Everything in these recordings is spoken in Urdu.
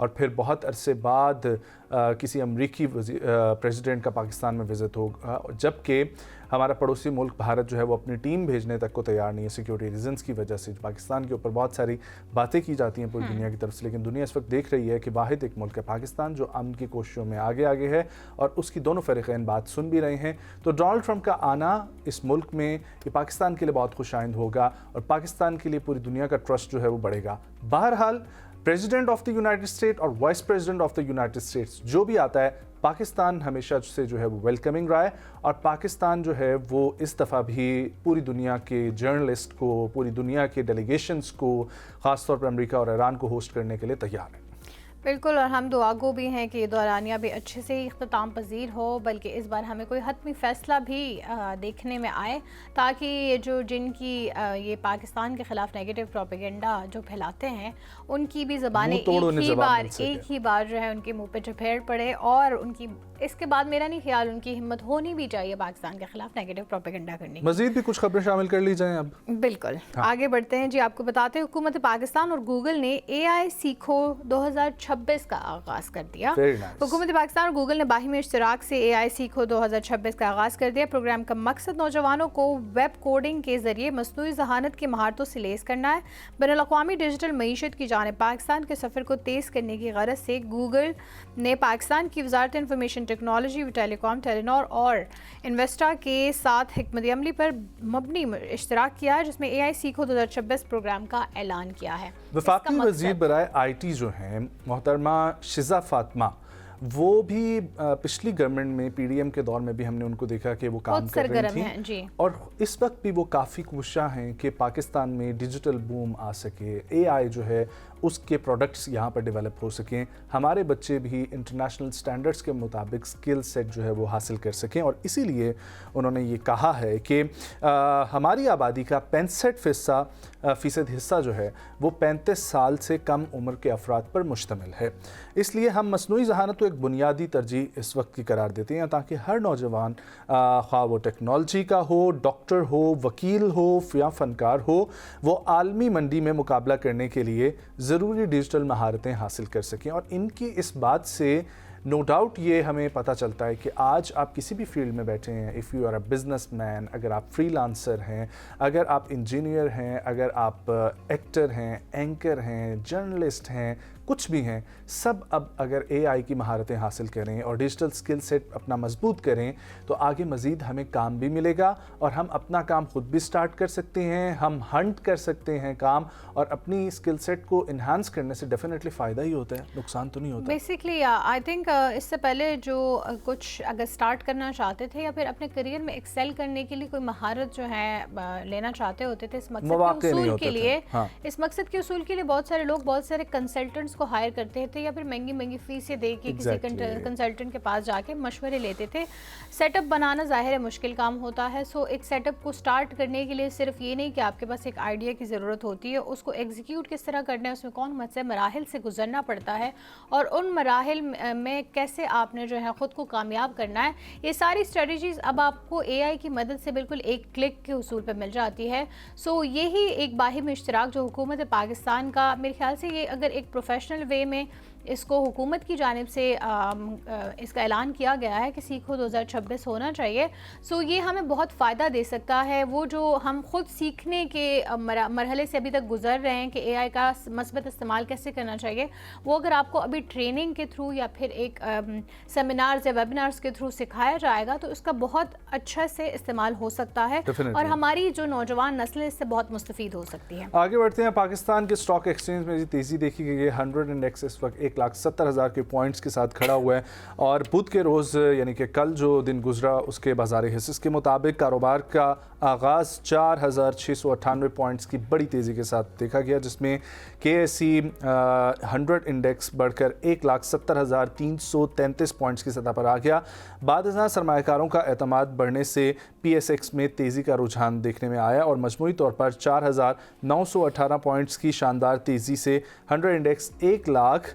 اور پھر بہت عرصے بعد کسی امریکی پریزیڈنٹ کا پاکستان میں وزٹ ہوگا، جبکہ ہمارا پڑوسی ملک بھارت جو ہے وہ اپنی ٹیم بھیجنے تک کو تیار نہیں ہے سیکیورٹی ریزنز کی وجہ سے۔ پاکستان کے اوپر بہت ساری باتیں کی جاتی ہیں پوری دنیا کی طرف سے، لیکن دنیا اس وقت دیکھ رہی ہے کہ واحد ایک ملک ہے پاکستان جو امن کی کوششوں میں آگے ہے، اور اس کی دونوں فریقین بات سن بھی رہے ہیں۔ تو ڈونلڈ ٹرمپ کا آنا اس ملک میں یہ پاکستان کے لیے بہت خوش آئند ہوگا، اور پاکستان کے لیے پوری دنیا کا ٹرسٹ جو ہے وہ بڑھے گا۔ بہرحال president of the United State اور vice president of the United States جو بھی آتا ہے، پاکستان ہمیشہ سے جو ہے وہ ویلکمنگ رہا ہے، اور پاکستان جو ہے وہ اس دفعہ بھی پوری دنیا کے جرنلسٹ کو، پوری دنیا کے ڈیلیگیشنز کو، خاص طور پر امریکہ اور ایران کو ہوسٹ کرنے کے لیے تیار ہے۔ بالکل، اور ہم دعا گو بھی ہیں کہ یہ دورانیہ بھی اچھے سے اختتام پذیر ہو، بلکہ اس بار ہمیں کوئی حتمی فیصلہ بھی دیکھنے میں آئے، تاکہ یہ جن کی یہ پاکستان کے خلاف نیگیٹو پروپیگنڈا جو پھیلاتے ہیں، ان کی بھی زبانیں ایک ہی بار جو ہے ان کے منہ پہ چپیڑ پڑے، اور ان کی اس کے بعد میرا نہیں خیال ان کی ہمت ہونی بھی چاہیے پاکستان کے خلاف نیگیٹو پروپیگنڈا کرنے کی۔ مزید بھی کچھ خبریں شامل کر لی جائیں اب؟ بالکل، آگے بڑھتے ہیں جی۔ آپ کو بتاتے ہیں حکومت پاکستان اور گوگل نے اے آئی سیکھو 2026 کا آغاز کر دیا۔ حکومت پاکستان اور گوگل نے باہمی اشتراک سے اے آئی سیکھو 2026 کا آغاز کر دیا۔ پروگرام کا مقصد نوجوانوں کو ویب کوڈنگ کے ذریعے مصنوعی ذہانت کی مہارتوں سے لیس کرنا ہے۔ بین الاقوامی ڈیجیٹل معیشت کی جانب پاکستان کے سفر کو تیز کرنے کی غرض سے گوگل نے پاکستان کی وزارت انفارمیشن ٹیکنالوجی، ٹیلی کام، ٹیلینور اور انویسٹا کے ساتھ حکمت عملی پر مبنی اشتراک کیا ہے، جس میں اے آئی سیکھو 2026 پروگرام کا اعلان کیا ہے۔ وفاقی وزیر برائے آئی ٹی جو ہیں محترمہ شزا فاطمہ، وہ بھی پچھلی گورنمنٹ میں پی ڈی ایم کے دور میں بھی ہم نے ان کو دیکھا کہ وہ کام کر رہی تھیں، اور اس وقت بھی وہ کافی کوشاں ہیں کہ پاکستان میں ڈیجیٹل بوم آ سکے، اے آئی جو ہے اس کے پروڈکٹس یہاں پر ڈیولپ ہو سکیں، ہمارے بچے بھی انٹرنیشنل سٹینڈرڈز کے مطابق سکل سیٹ جو ہے وہ حاصل کر سکیں، اور اسی لیے انہوں نے یہ کہا ہے کہ ہماری آبادی کا 65% حصہ جو ہے وہ 35 سال سے کم عمر کے افراد پر مشتمل ہے۔ اس لیے ہم مصنوعی ذہانت کو ایک بنیادی ترجیح اس وقت کی قرار دیتے ہیں، تاکہ ہر نوجوان خواہ وہ ٹیکنالوجی کا ہو، ڈاکٹر ہو، وکیل ہو یا فنکار ہو، وہ عالمی منڈی میں مقابلہ کرنے کے لیے ضروری ڈیجیٹل مہارتیں حاصل کر سکیں۔ اور ان کی اس بات سے نو ڈاؤٹ یہ ہمیں پتہ چلتا ہے کہ آج آپ کسی بھی فیلڈ میں بیٹھے ہیں، if you are a businessman, اگر آپ فری لانسر ہیں، اگر آپ انجینئر ہیں، اگر آپ ایکٹر ہیں، اینکر ہیں، جرنلسٹ ہیں، کچھ بھی ہیں، سب اب اگر اے آئی کی مہارتیں حاصل کریں اور ڈیجیٹل سکل سیٹ اپنا مضبوط کریں تو آگے مزید ہمیں کام بھی ملے گا، اور ہم اپنا کام خود بھی سٹارٹ کر سکتے ہیں، ہم ہنٹ کر سکتے ہیں کام، اور اپنی سکل سیٹ کو انہانس کرنے سے ڈیفینیٹلی فائدہ ہی ہوتا ہے، نقصان تو نہیں ہوتا۔ بیسکلی آئی تھنک اس سے پہلے جو کچھ اگر سٹارٹ کرنا چاہتے تھے یا پھر اپنے کریئر میں ایکسیل کرنے کے لیے کوئی مہارت جو ہے لینا چاہتے ہوتے تھے، اس مقصد کے اصول کے لیے اس مقصد کے اصول کے لیے بہت سارے لوگ بہت سارے کنسلٹنٹس کو ہائر کرتے تھے، یا پھر مہنگی فیسیں دے کے کسی کنسلٹنٹ کے پاس جا کے مشورے لیتے تھے۔ سیٹ اپ بنانا ظاہر ہے مشکل کام ہوتا ہے، سو ایک سیٹ اپ کو سٹارٹ کرنے کے لیے صرف یہ نہیں کہ آپ کے پاس ایک آئیڈیا کی ضرورت ہوتی ہے، اس کو ایگزیکیوٹ کس طرح کرنا ہے، اس میں کون سے مراحل سے گزرنا پڑتا ہے، اور ان مراحل میں کیسے آپ نے جو ہے خود کو کامیاب کرنا ہے، یہ ساری اسٹریٹجیز اب آپ کو اے آئی کی مدد سے بالکل ایک کلک کے اصول پہ مل جاتی ہے۔ سو یہی ایک باہمی اشتراک جو حکومت پاکستان کا، میرے خیال سے یہ اگر ایک پروفیشنل وے میں اس کو حکومت کی جانب سے اس کا اعلان کیا گیا ہے کہ سیکھو 2026 ہونا چاہیے، سو یہ ہمیں بہت فائدہ دے سکتا ہے۔ وہ جو ہم خود سیکھنے کے مرحلے سے ابھی تک گزر رہے ہیں کہ اے آئی کا مثبت استعمال کیسے کرنا چاہیے، وہ اگر آپ کو ابھی ٹریننگ کے تھرو یا پھر ایک سیمینارز یا ویبینارز کے تھرو سکھایا جائے گا تو اس کا بہت اچھا سے استعمال ہو سکتا ہے، اور ہماری جو نوجوان نسل اس سے بہت مستفید ہو سکتی ہے۔ آگے بڑھتے ہیں۔ پاکستان کے اسٹاک ایکسچینج میں تیزی دیکھی گئی ہے۔ 100 انڈیکس اس وقت 1,70,000 کے پوائنٹس کے ساتھ کھڑا ہوا ہے، اور بدھ کے روز یعنی کہ کل جو دن گزرا اس کے بازار حصص کے مطابق کاروبار کا آغاز 4,698 پوائنٹس کی بڑی تیزی کے ساتھ دیکھا گیا، جس میں کے ایس سی 100 انڈیکس بڑھ کر 1,70,333 پوائنٹس کی سطح پر آ گیا۔ بعد ازاں سرمایہ کاروں کا اعتماد بڑھنے سے پی ایس ایکس میں تیزی کا رجحان دیکھنے میں آیا، اور مجموعی طور پر 4,918 پوائنٹس کی شاندار تیزی سے 100 انڈیکس 1,00,000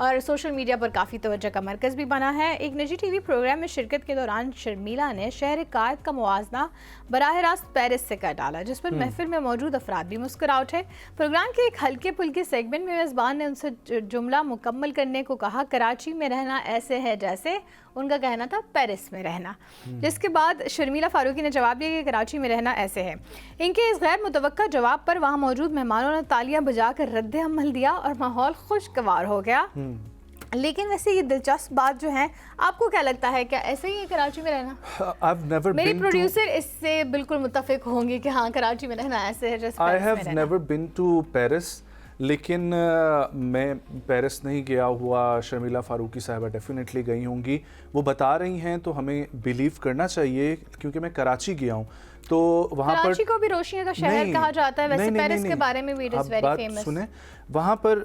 اور سوشل میڈیا پر کافی توجہ کا مرکز بھی بنا ہے. ایک نجی ٹی وی پروگرام میں شرکت کے دوران شرمیلا نے شہر قائد کا موازنہ براہ راست پیرس سے کر ڈالا، جس پر محفل میں موجود افراد بھی مسکرا اٹھے. پروگرام کے ایک ہلکے پھلکے سیگمنٹ میں میزبان نے ان سے جملہ مکمل کرنے کو کہا. کراچی میں رہنا ایسے ہے جیسے ان کا کہنا تھا پیرس میں رہنا، جس کے بعد شرمیلا فاروقی نے جواب دیا کہ کراچی میں رہنا ایسے ہے. ان کے اس غیر متوقع جواب پر وہاں موجود مہمانوں نے تالیاں بجا کر رد عمل دیا اور ماحول خوشگوار ہو گیا. لیکن ویسے یہ دلچسپ بات جو ہے، آپ کو کیا لگتا ہے، کیا ایسے ہی ہے کراچی میں رہنا؟ میری پروڈیوسر اس سے بالکل متفق ہوں گے کہ ہاں کراچی میں رہنا ایسے ہے جیسے I have never been to Paris، لیکن میں پیرس نہیں گیا ہوا. شرمیلا فاروقی صاحبہ ڈیفینیٹلی گئی ہوں گی. وہ بتا رہی ہیں تو ہمیں بلیو کرنا چاہیے، کیونکہ میں کراچی گیا ہوں تو وہاں پر کراچی کو بھی روشنیوں کا شہر کہا جاتا ہے. ویسے پیرس کے بارے میں بھی اٹ از ویری فیمس. سنیں، وہاں پر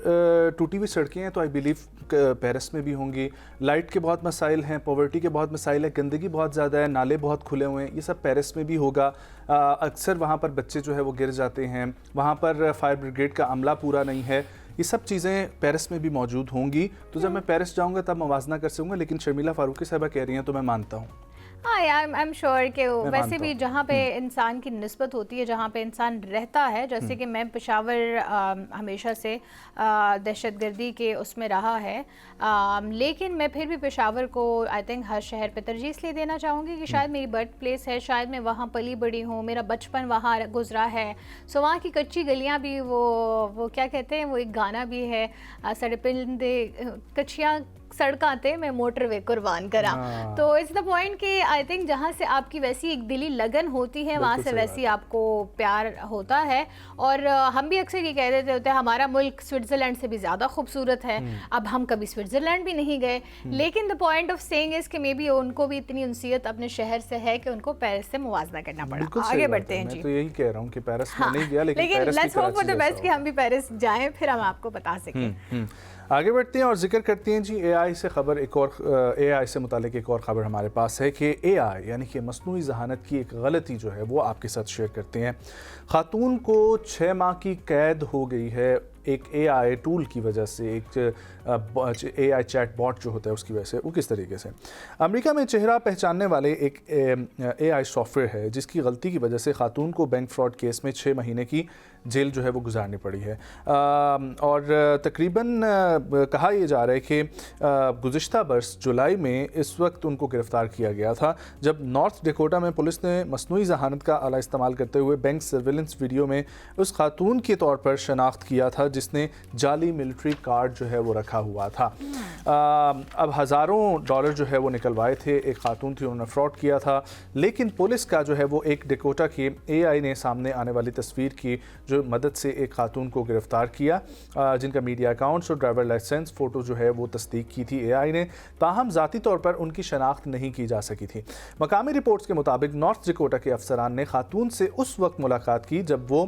ٹوٹی ہوئی سڑکیں ہیں تو آئی بلیو پیرس میں بھی ہوں گی. لائٹ کے بہت مسائل ہیں، پاورٹی کے بہت مسائل ہیں، گندگی بہت زیادہ ہے، نالے بہت کھلے ہوئے ہیں، یہ سب پیرس میں بھی ہوگا. اکثر وہاں پر بچے جو ہے وہ گر جاتے ہیں، وہاں پر فائر بریگیڈ کا عملہ پورا نہیں ہے. یہ سب چیزیں پیرس میں بھی موجود ہوں گی. تو جب میں پیرس جاؤں گا تب موازنہ کر سکوں گا. لیکن شرمیلا فاروقی صاحبہ کہہ رہی ہیں تو میں مانتا ہوں. ہاں آئی ایم شیور کہ ویسے بھی جہاں پہ انسان کی نسبت ہوتی ہے، جہاں پہ انسان رہتا ہے، جیسے کہ میں پشاور ہمیشہ سے دہشت گردی کے اس میں رہا ہے، لیکن میں پھر بھی پشاور کو آئی تھنک ہر شہر پہ ترجیح اس لیے دینا چاہوں گی کہ شاید میری برتھ پلیس ہے، شاید میں وہاں پلی بڑی ہوں، میرا بچپن وہاں گزرا ہے. سو وہاں کی کچی گلیاں بھی وہ کیا کہتے ہیں، وہ ایک گانا بھی ہے، سڑے پندے کچیاں سڑکاں تے میں موٹر وے قربان کرا. تو اٹس دا پوائنٹ کہ آئی تھنک جہاں سے آپ کی ویسی ایک دلی لگن ہوتی ہے، وہاں سے ویسی آپ کو پیار ہوتا ہے. اور ہم بھی اکثر یہ کہہ دیتے ہوتے ہیں ہمارا ملک سوئٹزرلینڈ سے بھی زیادہ خوبصورت ہے. اب ہم کبھی سوئٹزرلینڈ بھی نہیں گئے، لیکن دا پوائنٹ آف سیئنگ از کہ مے بی ان کو بھی اتنی انسیت اپنے شہر سے ہے کہ ان کو پیرس سے موازنہ کرنا پڑا. آگے بڑھتے ہیں. جی، میں تو یہی کہہ رہا ہوں کہ پیرس میں نہیں گیا، لیکن let's hope for the best کہ ہم بھی پیرس جائیں، پھر ہم آپ کو بتا سکیں. آگے بڑھتے ہیں اور ذکر کرتے ہیں جی اے آئی سے خبر. ایک اور اے آئی سے متعلق ایک اور خبر ہمارے پاس ہے کہ اے آئی یعنی کہ مصنوعی ذہانت کی ایک غلطی جو ہے وہ آپ کے ساتھ شیئر کرتے ہیں. خاتون کو 6 ماہ کی قید ہو گئی ہے ایک اے آئی ٹول کی وجہ سے، ایک اے آئی چیٹ باٹ جو ہوتا ہے اس کی وجہ سے. وہ کس طریقے سے؟ امریکہ میں چہرہ پہچاننے والے ایک اے آئی سافٹ ویئر ہے جس کی غلطی کی وجہ سے خاتون کو بینک فراڈ کیس میں 6 مہینے کی جیل جو ہے وہ گزارنی پڑی ہے. اور تقریباً کہا یہ جا رہا ہے کہ گزشتہ برس جولائی میں اس وقت ان کو گرفتار کیا گیا تھا جب نارتھ ڈیکوٹا میں پولیس نے مصنوعی ذہانت کا آلہ استعمال کرتے ہوئے بینک سرویلنس ویڈیو میں اس خاتون کے طور پر شناخت کیا تھا جس نے جعلی ملٹری کارڈ جو ہے وہ رکھا ہوا تھا. اب ہزاروں ڈالر جو ہے وہ نکلوائے تھے. ایک خاتون تھی، انہوں نے فراڈ کیا تھا، لیکن پولیس کا جو ہے وہ ایک ڈیکوٹا کی اے آئی نے سامنے آنے والی تصویر کی جو مدد سے ایک خاتون کو گرفتار کیا جن کا میڈیا اکاؤنٹس اور ڈرائیور لائسنس فوٹو جو ہے وہ تصدیق کی تھی اے آئی نے. تاہم ذاتی طور پر ان کی شناخت نہیں کی جا سکی تھی. مقامی رپورٹس کے مطابق نارتھ ڈیکوٹا کے افسران نے خاتون سے اس وقت ملاقات کی جب وہ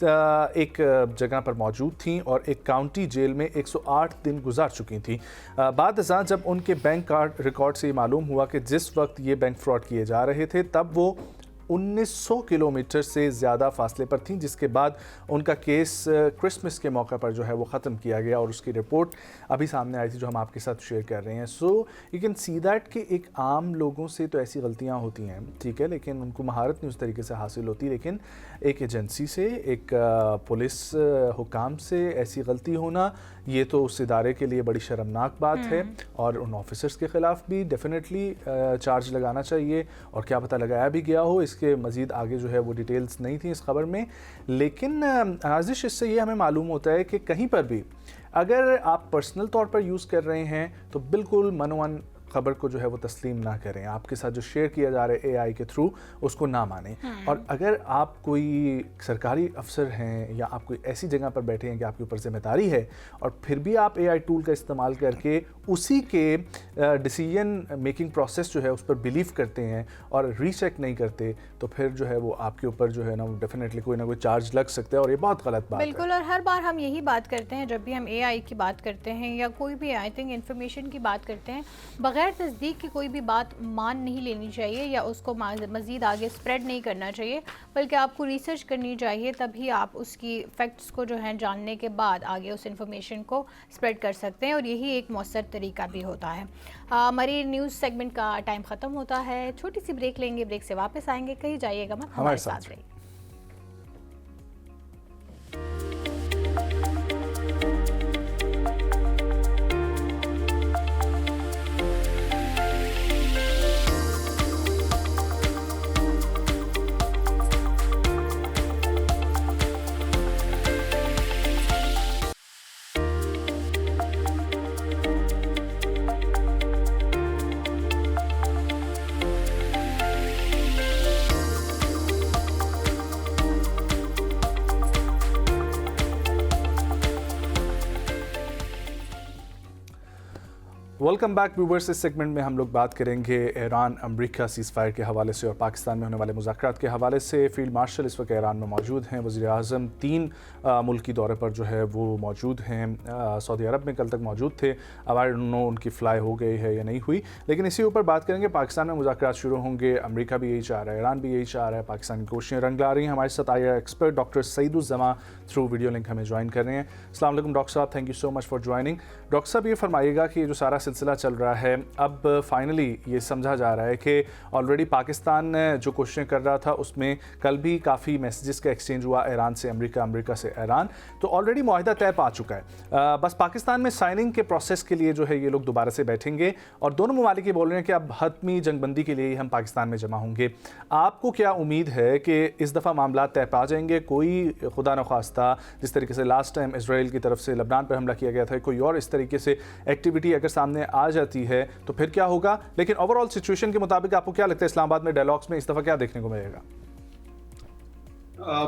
ایک جگہ پر موجود تھیں اور ایک کاؤنٹی جیل میں 108 دن گزار چکی تھیں. بعد ازاں جب ان کے بینک کارڈ ریکارڈ سے یہ معلوم ہوا کہ جس وقت یہ بینک فراڈ کیے جا رہے تھے تب وہ 1900 کلومیٹر سے زیادہ فاصلے پر تھیں، جس کے بعد ان کا کیس کرسمس کے موقع پر جو ہے وہ ختم کیا گیا اور اس کی رپورٹ ابھی سامنے آئی تھی جو ہم آپ کے ساتھ شیئر کر رہے ہیں. So you can see that کہ ایک عام لوگوں سے تو ایسی غلطیاں ہوتی ہیں، ٹھیک ہے، لیکن ان کو مہارت نہیں اس طریقے سے حاصل ہوتی. لیکن ایک ایجنسی سے، ایک پولیس حکام سے ایسی غلطی ہونا یہ تو اس ادارے کے لیے بڑی شرمناک بات ہے اور ان آفیسرز کے خلاف بھی ڈیفینیٹلی چارج لگانا چاہیے. اور کیا پتہ لگایا بھی گیا ہو، اس کے مزید آگے جو ہے وہ ڈیٹیلز نہیں تھیں اس خبر میں. لیکن نازش اس سے یہ ہمیں معلوم ہوتا ہے کہ کہیں پر بھی اگر آپ پرسنل طور پر یوز کر رہے ہیں تو بالکل منوان خبر کو جو ہے وہ تسلیم نہ کریں. آپ کے ساتھ جو شیئر کیا جا رہا ہے اے آئی کے تھرو اس کو نہ مانیں. اور اگر آپ کوئی سرکاری افسر ہیں یا آپ کوئی ایسی جگہ پر بیٹھے ہیں کہ آپ کے اوپر ذمہ داری ہے اور پھر بھی آپ اے آئی ٹول کا استعمال کر کے اسی کے ڈیسیژن میکنگ پروسیس جو ہے اس پر بلیو کرتے ہیں اور ری چیک نہیں کرتے تو پھر جو ہے وہ آپ کے اوپر جو ہے نا ڈیفینیٹلی کوئی نہ کوئی چارج لگ سکتا ہے اور یہ بہت غلط بات ہے. بالکل. اور ہر بار ہم یہی بات کرتے ہیں جب بھی ہم اے آئی کی بات کرتے ہیں یا کوئی بھی آئی تھنک انفارمیشن کی بات کرتے ہیں، بغیر بغیر تصدیق کی کوئی بھی بات مان نہیں لینی چاہیے یا اس کو مزید آگے سپریڈ نہیں کرنا چاہیے، بلکہ آپ کو ریسرچ کرنی چاہیے، تبھی آپ اس کی فیکٹس کو جو ہیں جاننے کے بعد آگے اس انفارمیشن کو سپریڈ کر سکتے ہیں، اور یہی ایک مؤثر طریقہ بھی ہوتا ہے۔ ہماری نیوز سیگمنٹ کا ٹائم ختم ہوتا ہے، چھوٹی سی بریک لیں گے، بریک سے واپس آئیں گے، کہیں جائیے گا مت، ہمارے ساتھ رہیے۔ ویلکم بیک ویورز، اس سیگمنٹ میں ہم لوگ بات کریں گے ایران امریکہ سیز فائر کے حوالے سے اور پاکستان میں ہونے والے مذاکرات کے حوالے سے۔ فیلڈ مارشل اس وقت ایران میں موجود ہیں، وزیر اعظم 3 ملکی دورے پر جو ہے وہ موجود ہیں۔ سعودی عرب میں کل تک موجود تھے، اب ان کی فلائی ہو گئی ہے یا نہیں ہوئی، لیکن اسی اوپر بات کریں گے۔ پاکستان میں مذاکرات شروع ہوں گے، امریکہ بھی یہی چاہ رہا ہے، ایران بھی یہی چاہ رہا ہے، پاکستان کی کوششیں رنگ لا رہی ہیں۔ ہمارے ساتھ آئی ایکسپرٹ ڈاکٹر سعید الزماں تھرو ویڈیو لنک ہمیں جوائن کر رہے ہیں۔ السلام علیکم ڈاکٹر صاحب، thank you so much for joining. Doctor صاحب یہ فرمائیے گا کہ یہ جو سارا سلسلہ چل رہا ہے، اب فائنلی یہ سمجھا جا رہا ہے کہ آلریڈی پاکستان جو کوششیں کر رہا تھا اس میں کل بھی کافی میسیجز کا ایکسچینج ہوا، ایران سے امریکہ، امریکہ سے ایران، تو آلریڈی معاہدہ طے پا چکا ہے۔ بس پاکستان میں سائننگ کے پروسیس کے لیے جو ہے یہ لوگ دوبارہ سے بیٹھیں گے، اور دونوں ممالک یہ بول رہے ہیں کہ اب حتمی جنگ بندی کے لیے ہی ہم پاکستان میں جمع ہوں گے۔ آپ کو کیا امید ہے کہ اس دفعہ معاملات طے پا جائیں گے؟ کوئی خدا نخواستہ جس طریقے سے لاسٹ ٹائم اسرائیل کی طرف سے لبنان پر حملہ کیا گیا تھا، کوئی اور اس طریقے سے ایکٹیویٹی اگر سامنے آ جاتی ہے تو پھر کیا ہوگا؟ لیکن اوور آل سچویشن کے مطابق آپ کو کیا لگتا ہے اسلام آباد میں ڈائلاگس میں اس دفعہ کیا دیکھنے کو ملے گا؟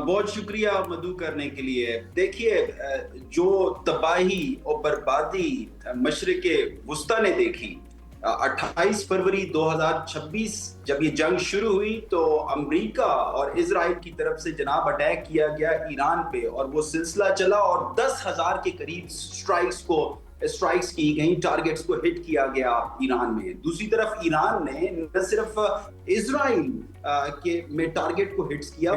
بہت شکریہ مدعو کرنے کے لیے۔ دیکھیے، جو تباہی اور بربادی مشرق وسطیٰ نے دیکھی 28 فروری 2026 جب یہ جنگ شروع ہوئی تو امریکہ اور اسرائیل کی طرف سے جناب اٹیک کیا گیا ایران پہ، اور وہ سلسلہ چلا اور 10,000 کے قریب اسٹرائکس کی گئیں، ٹارگٹس کو ہٹ کیا گیا ایران میں۔ دوسری طرف ایران نے نہ صرف اسرائیل کے میں ٹارگٹ کو ہٹس کیا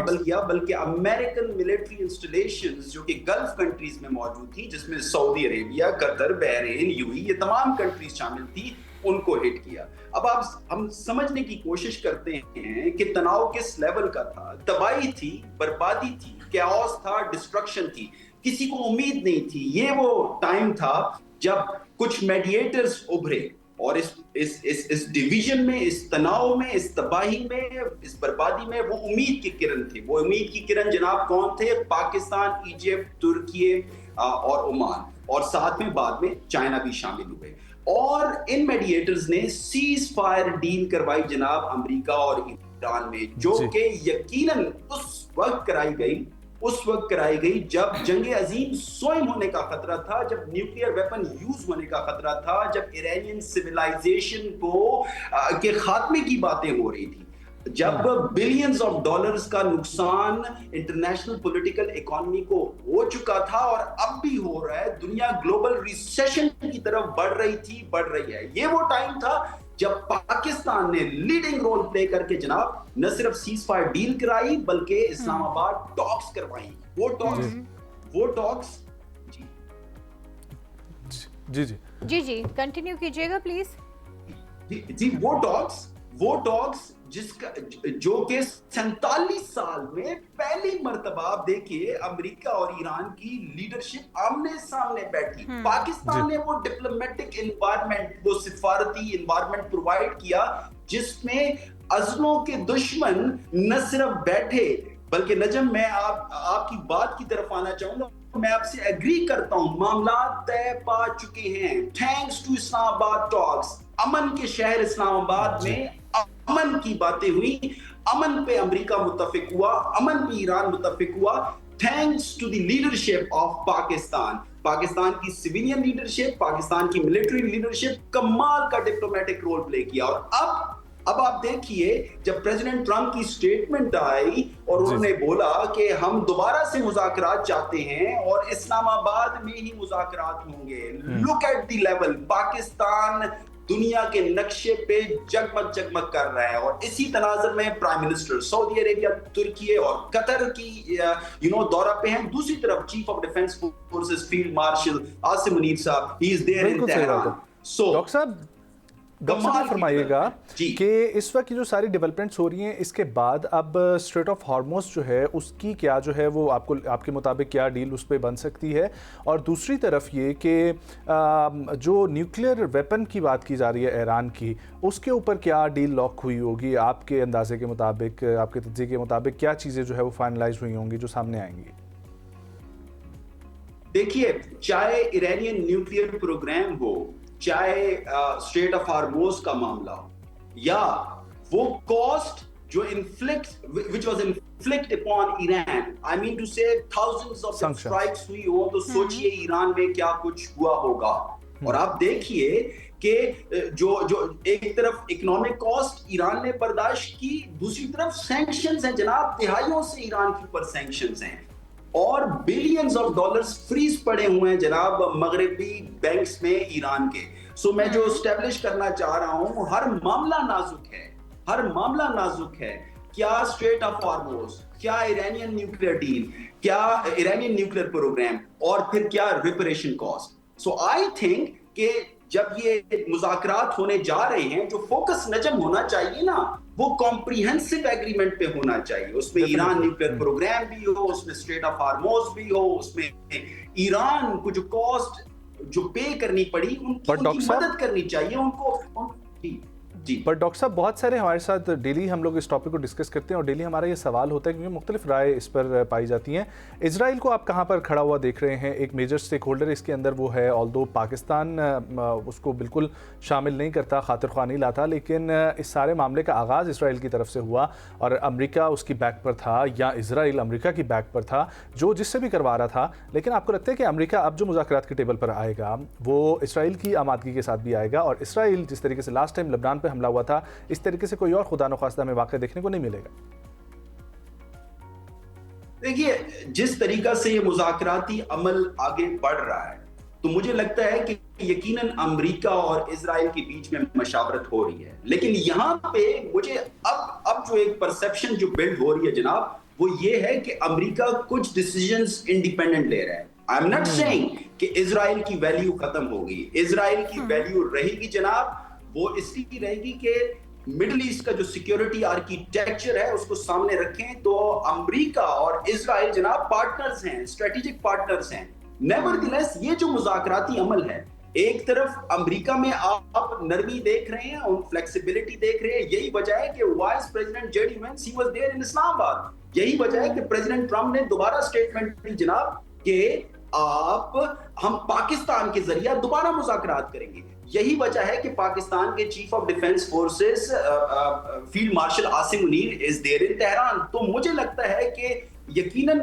بلکہ امریکن ملٹری انسٹالیشنز جو کہ گلف کنٹریز میں موجود تھی، جس میں سعودی عربیہ، قطر، بحرین، یو اے، یہ تمام کنٹریز شامل تھی، ان کو ہٹ کیا۔ اب ہم سمجھنے کی کوشش کرتے ہیں کہ تناؤ کس لیول کا تھا۔ تباہی تھی، بربادی تھی، کیاؤس تھا، ڈسٹرکشن تھی، کسی کو امید نہیں تھی۔ یہ وہ ٹائم تھا جب کچھ میڈیٹرز ابھرے اور اس ڈیویژن میں، اس تناؤ میں، اس تباہی میں، اس بربادی میں وہ امید کی کرن تھے۔ وہ امید کی کرن جناب کون تھے؟ پاکستان، ایجپٹ، ترکی اور عمان، اور ساتھ میں بعد میں چائنا بھی شامل ہوئے۔ اور ان میڈیٹرز نے سیز فائر ڈیل کروائی جناب امریکہ اور ایران میں، جو کہ یقیناً اس وقت کرائی گئی جب جنگ عظیم سوئم ہونے کا خطرہ تھا، جب نیوکلیئر ویپن یوز ہونے کا خطرہ تھا، جب ایرانین سویلائزیشن کے خاتمے کی باتیں ہو رہی تھی، جب بلینز آف ڈالرز کا نقصان انٹرنیشنل پولیٹیکل اکانومی کو ہو چکا تھا اور اب بھی ہو رہا ہے۔ دنیا گلوبل ریسیشن کی طرف بڑھ رہی ہے۔ یہ وہ ٹائم تھا جب پاکستان نے لیڈنگ رول پلے کر کے جناب نہ صرف سیز فائر ڈیل کرائی بلکہ اسلام آباد ٹاکس کروائی۔ وہ ٹاکس جی کنٹینیو کیجیے گا پلیز۔ جی وہ ٹاکس جو کہ 47 سال میں پہلی مرتبہ آپ دیکھیے امریکہ اور ایران کی لیڈرشپ آمنے سامنے بیٹھی۔ پاکستان نے وہ ڈپلومیٹک انوائرمنٹ، وہ سفارتی انوائرمنٹ پرووائڈ کیا جس میں عزموں کے دشمن نہ صرف بیٹھے بلکہ نجم، میں آپ کی بات کی طرف آنا چاہوں گا، میں آپ سے ایگری کرتا ہوں، معاملات طے پا چکے ہیں تھینکس ٹو اسلام آباد ٹاکس۔ امن کے شہر اسلام آباد میں امن کی باتیں ہوئی، امن پہ امریکہ متفق ہوا، امن پہ ایران متفق ہوا، thanks to the leadership of Pakistan کی سویلین لیڈرشپ، پاکستان کی ملٹری لیڈرشپ کمال کا ڈپلومیٹک رول پلے کیا۔ اور اب آپ دیکھیے جب پریزیڈنٹ ٹرمپ کی سٹیٹمنٹ آئی اور انہوں نے بولا کہ ہم دوبارہ سے مذاکرات چاہتے ہیں اور اسلام آباد میں ہی مذاکرات ہوں گے۔ Look at the level, Pakistan دنیا کے نقشے پہ جگمگ جگمگ کر رہا ہے. اور اسی تناظر میں prime minister Saudi Arabia, Turkey اور قطر کی دورہ پہ ہیں. دوسری طرف chief of defence forces field marshal Asim Munir صاحب, he is there in Tehran. So doctor صاحب فرمائیے گا کہ اس وقت جو ساری ڈیولپمنٹس ہو رہی ہیں اس کے بعد اب اسٹریٹ آف ہارموز جو ہے اس کی کیا جو ہے وہ آپ کے مطابق کیا ڈیل اس پہ بن سکتی ہے, اور دوسری طرف یہ کہ جو نیوکلیئر ویپن کی بات کی جا رہی ہے ایران کی, اس کے اوپر کیا ڈیل لاک ہوئی ہوگی آپ کے اندازے کے مطابق, آپ کے تجزیے کے مطابق کیا چیزیں جو ہے وہ فائنلائز ہوئی ہوں گی جو سامنے آئیں گی؟ دیکھیے, چاہے ایرانین نیوکلیئر پروگرام ہو, چاہے اسٹریٹ آف ہارموز کا معاملہ ہو, یا وہ کاسٹ جو which was inflict upon Iran, I mean to say thousands of strikes ہوئی ہو, تو سوچئے ایران میں کیا کچھ ہوا ہوگا. اور آپ دیکھیے کہ جو ایک طرف اکنامک کاسٹ ایران نے برداشت کی, دوسری طرف سینکشنز ہیں جناب, دہائیوں سے ایران کے اوپر سینکشنز ہیں, اور بلینز آف ڈالرز فریز پڑے ہوئے ہیں جناب مغربی بینکس میں ایران کے. سو میں جو اسٹیبلش کرنا چاہ رہا ہوں, ہر معاملہ نازک ہے, ہر معاملہ نازک ہے. کیا اسٹریٹ آف ہارموز, کیا ایرانین نیوکلیئر ڈیل, کیا ایرانین نیوکلیئر پروگرام, اور پھر کیا reparation cost. So I think کہ جب یہ مذاکرات ہونے جا رہے ہیں, جو فوکس نجم ہونا چاہیے نا, وہ کمپریہنسو ایگریمنٹ پہ ہونا چاہیے. اس میں ایران نیوکلیئر پروگرام بھی ہو, اس میں اسٹریٹ آف ہارموز بھی ہو, اس میں ایران کو جو کاسٹ جو پے کرنی پڑی ان کی مدد کرنی چاہیے ان کو. پر ڈاکٹر صاحب بہت سارے ہمارے ساتھ ڈیلی ہم لوگ اس ٹاپک کو ڈسکس کرتے ہیں, اور ڈیلی ہمارا یہ سوال ہوتا ہے کیونکہ مختلف رائے اس پر پائی جاتی ہیں. اسرائیل کو آپ کہاں پر کھڑا ہوا دیکھ رہے ہیں؟ ایک میجر سٹیک ہولڈر اس کے اندر وہ ہے, آلدو پاکستان اس کو بالکل شامل نہیں کرتا, خاطر خواہ نہیں لاتا, لیکن اس سارے معاملے کا آغاز اسرائیل کی طرف سے ہوا, اور امریکہ اس کی بیک پر تھا, یا اسرائیل امریکہ کی بیک پر تھا, جو جس سے بھی کروا رہا تھا. لیکن آپ کو لگتا ہے کہ امریکہ اب جو مذاکرات کے ٹیبل پر آئے گا وہ اسرائیل کی آمادگی کے ساتھ بھی آئے گا, اور اسرائیل جس طریقے سے لاسٹ ٹائم لبنان پہ حملہ ہوا تھا, اس طریقے سے کوئی اور خدا نخواستہ میں واقع دیکھنے کو نہیں ملے گا؟ دیکھیے, جس طریقہ سے یہ مذاکراتی عمل آگے بڑھ رہا ہے, تو مجھے لگتا ہے کہ یقیناً امریکہ اور اسرائیل کے بیچ میں مشاورت ہو رہی ہے. لیکن یہاں پہ مجھے اب جو ایک پرسیپشن جو بلڈ ہو رہی ہے جناب, وہ یہ ہے کہ امریکہ کچھ ڈیسیجنز انڈیپینڈنٹ لے رہا ہے. آئی ایم ناٹ سیئنگ کہ اسرائیل کی ویلیو ختم ہوگی. اسرائیل کی ویلیو رہے گی جناب, وہ اس لیے رہے گی کہ مڈل ایسٹ کا جو سیکیورٹی آرکیٹیکچر ہے اس کو سامنے رکھیں, تو امریکہ اور اسرائیل جناب پارٹنرز ہیں, اسٹریٹجک پارٹنرز ہیں. نیورتھلیس یہ جو مذاکراتی عمل ہے, ایک طرف امریکہ میں آپ نرمی دیکھ رہے ہیں, فلیکسیبلٹی دیکھ رہے ہیں. یہی وجہ ہے کہ vice president J D Vance he was there in Islamabad. یہی وجہ ہے کہ پریزیڈنٹ ٹرمپ نے دوبارہ اسٹیٹمنٹ دی جناب کہ ہم پاکستان کے ذریعہ دوبارہ مذاکرات کریں گے. یہی وجہ ہے کہ پاکستان کے chief of defence forces field marshal Asim Munir is there in Tehran. تو مجھے لگتا ہے کہ یقیناً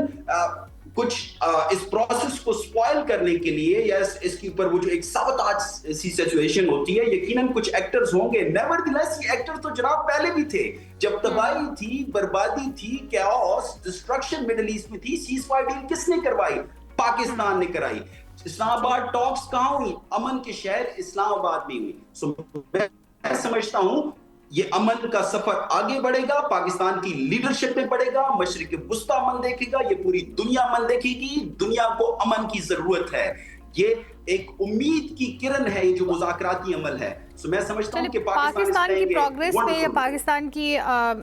کچھ اس پروسیس کو سپوائل کرنے کے لیے, یا اس کے اوپر وہ جو ایک سابوتاج سی سچویشن ہوتی ہے, یقیناً کچھ ایکٹرز ہوں گے. نیورتھلیس یہ ایکٹر تو جناب پہلے بھی تھے, جب تباہی تھی, بربادی تھی, کیاؤس, ڈسٹرکشن مڈل ایسٹ میں تھی, سیز فائر ڈیل کس نے کروائی؟ پاکستان نے کرائی. اسلام آباد ٹاکس کہاں ہوئی؟ امن کے شہر اسلام آباد میں ہوئی. سو میں سمجھتا ہوں یہ امن کا سفر آگے بڑھے گا, پاکستان کی لیڈرشپ میں بڑھے گا, مشرق وسطی امن دیکھے گا, یہ پوری دنیا امن دیکھے گی. دنیا کو امن کی ضرورت ہے. یہ ایک امید کی کرن ہے یہ جو مذاکراتی عمل ہے. سو میں سمجھتا ہوں کہ پاکستان کی پروگریس پہ یا پاکستان کی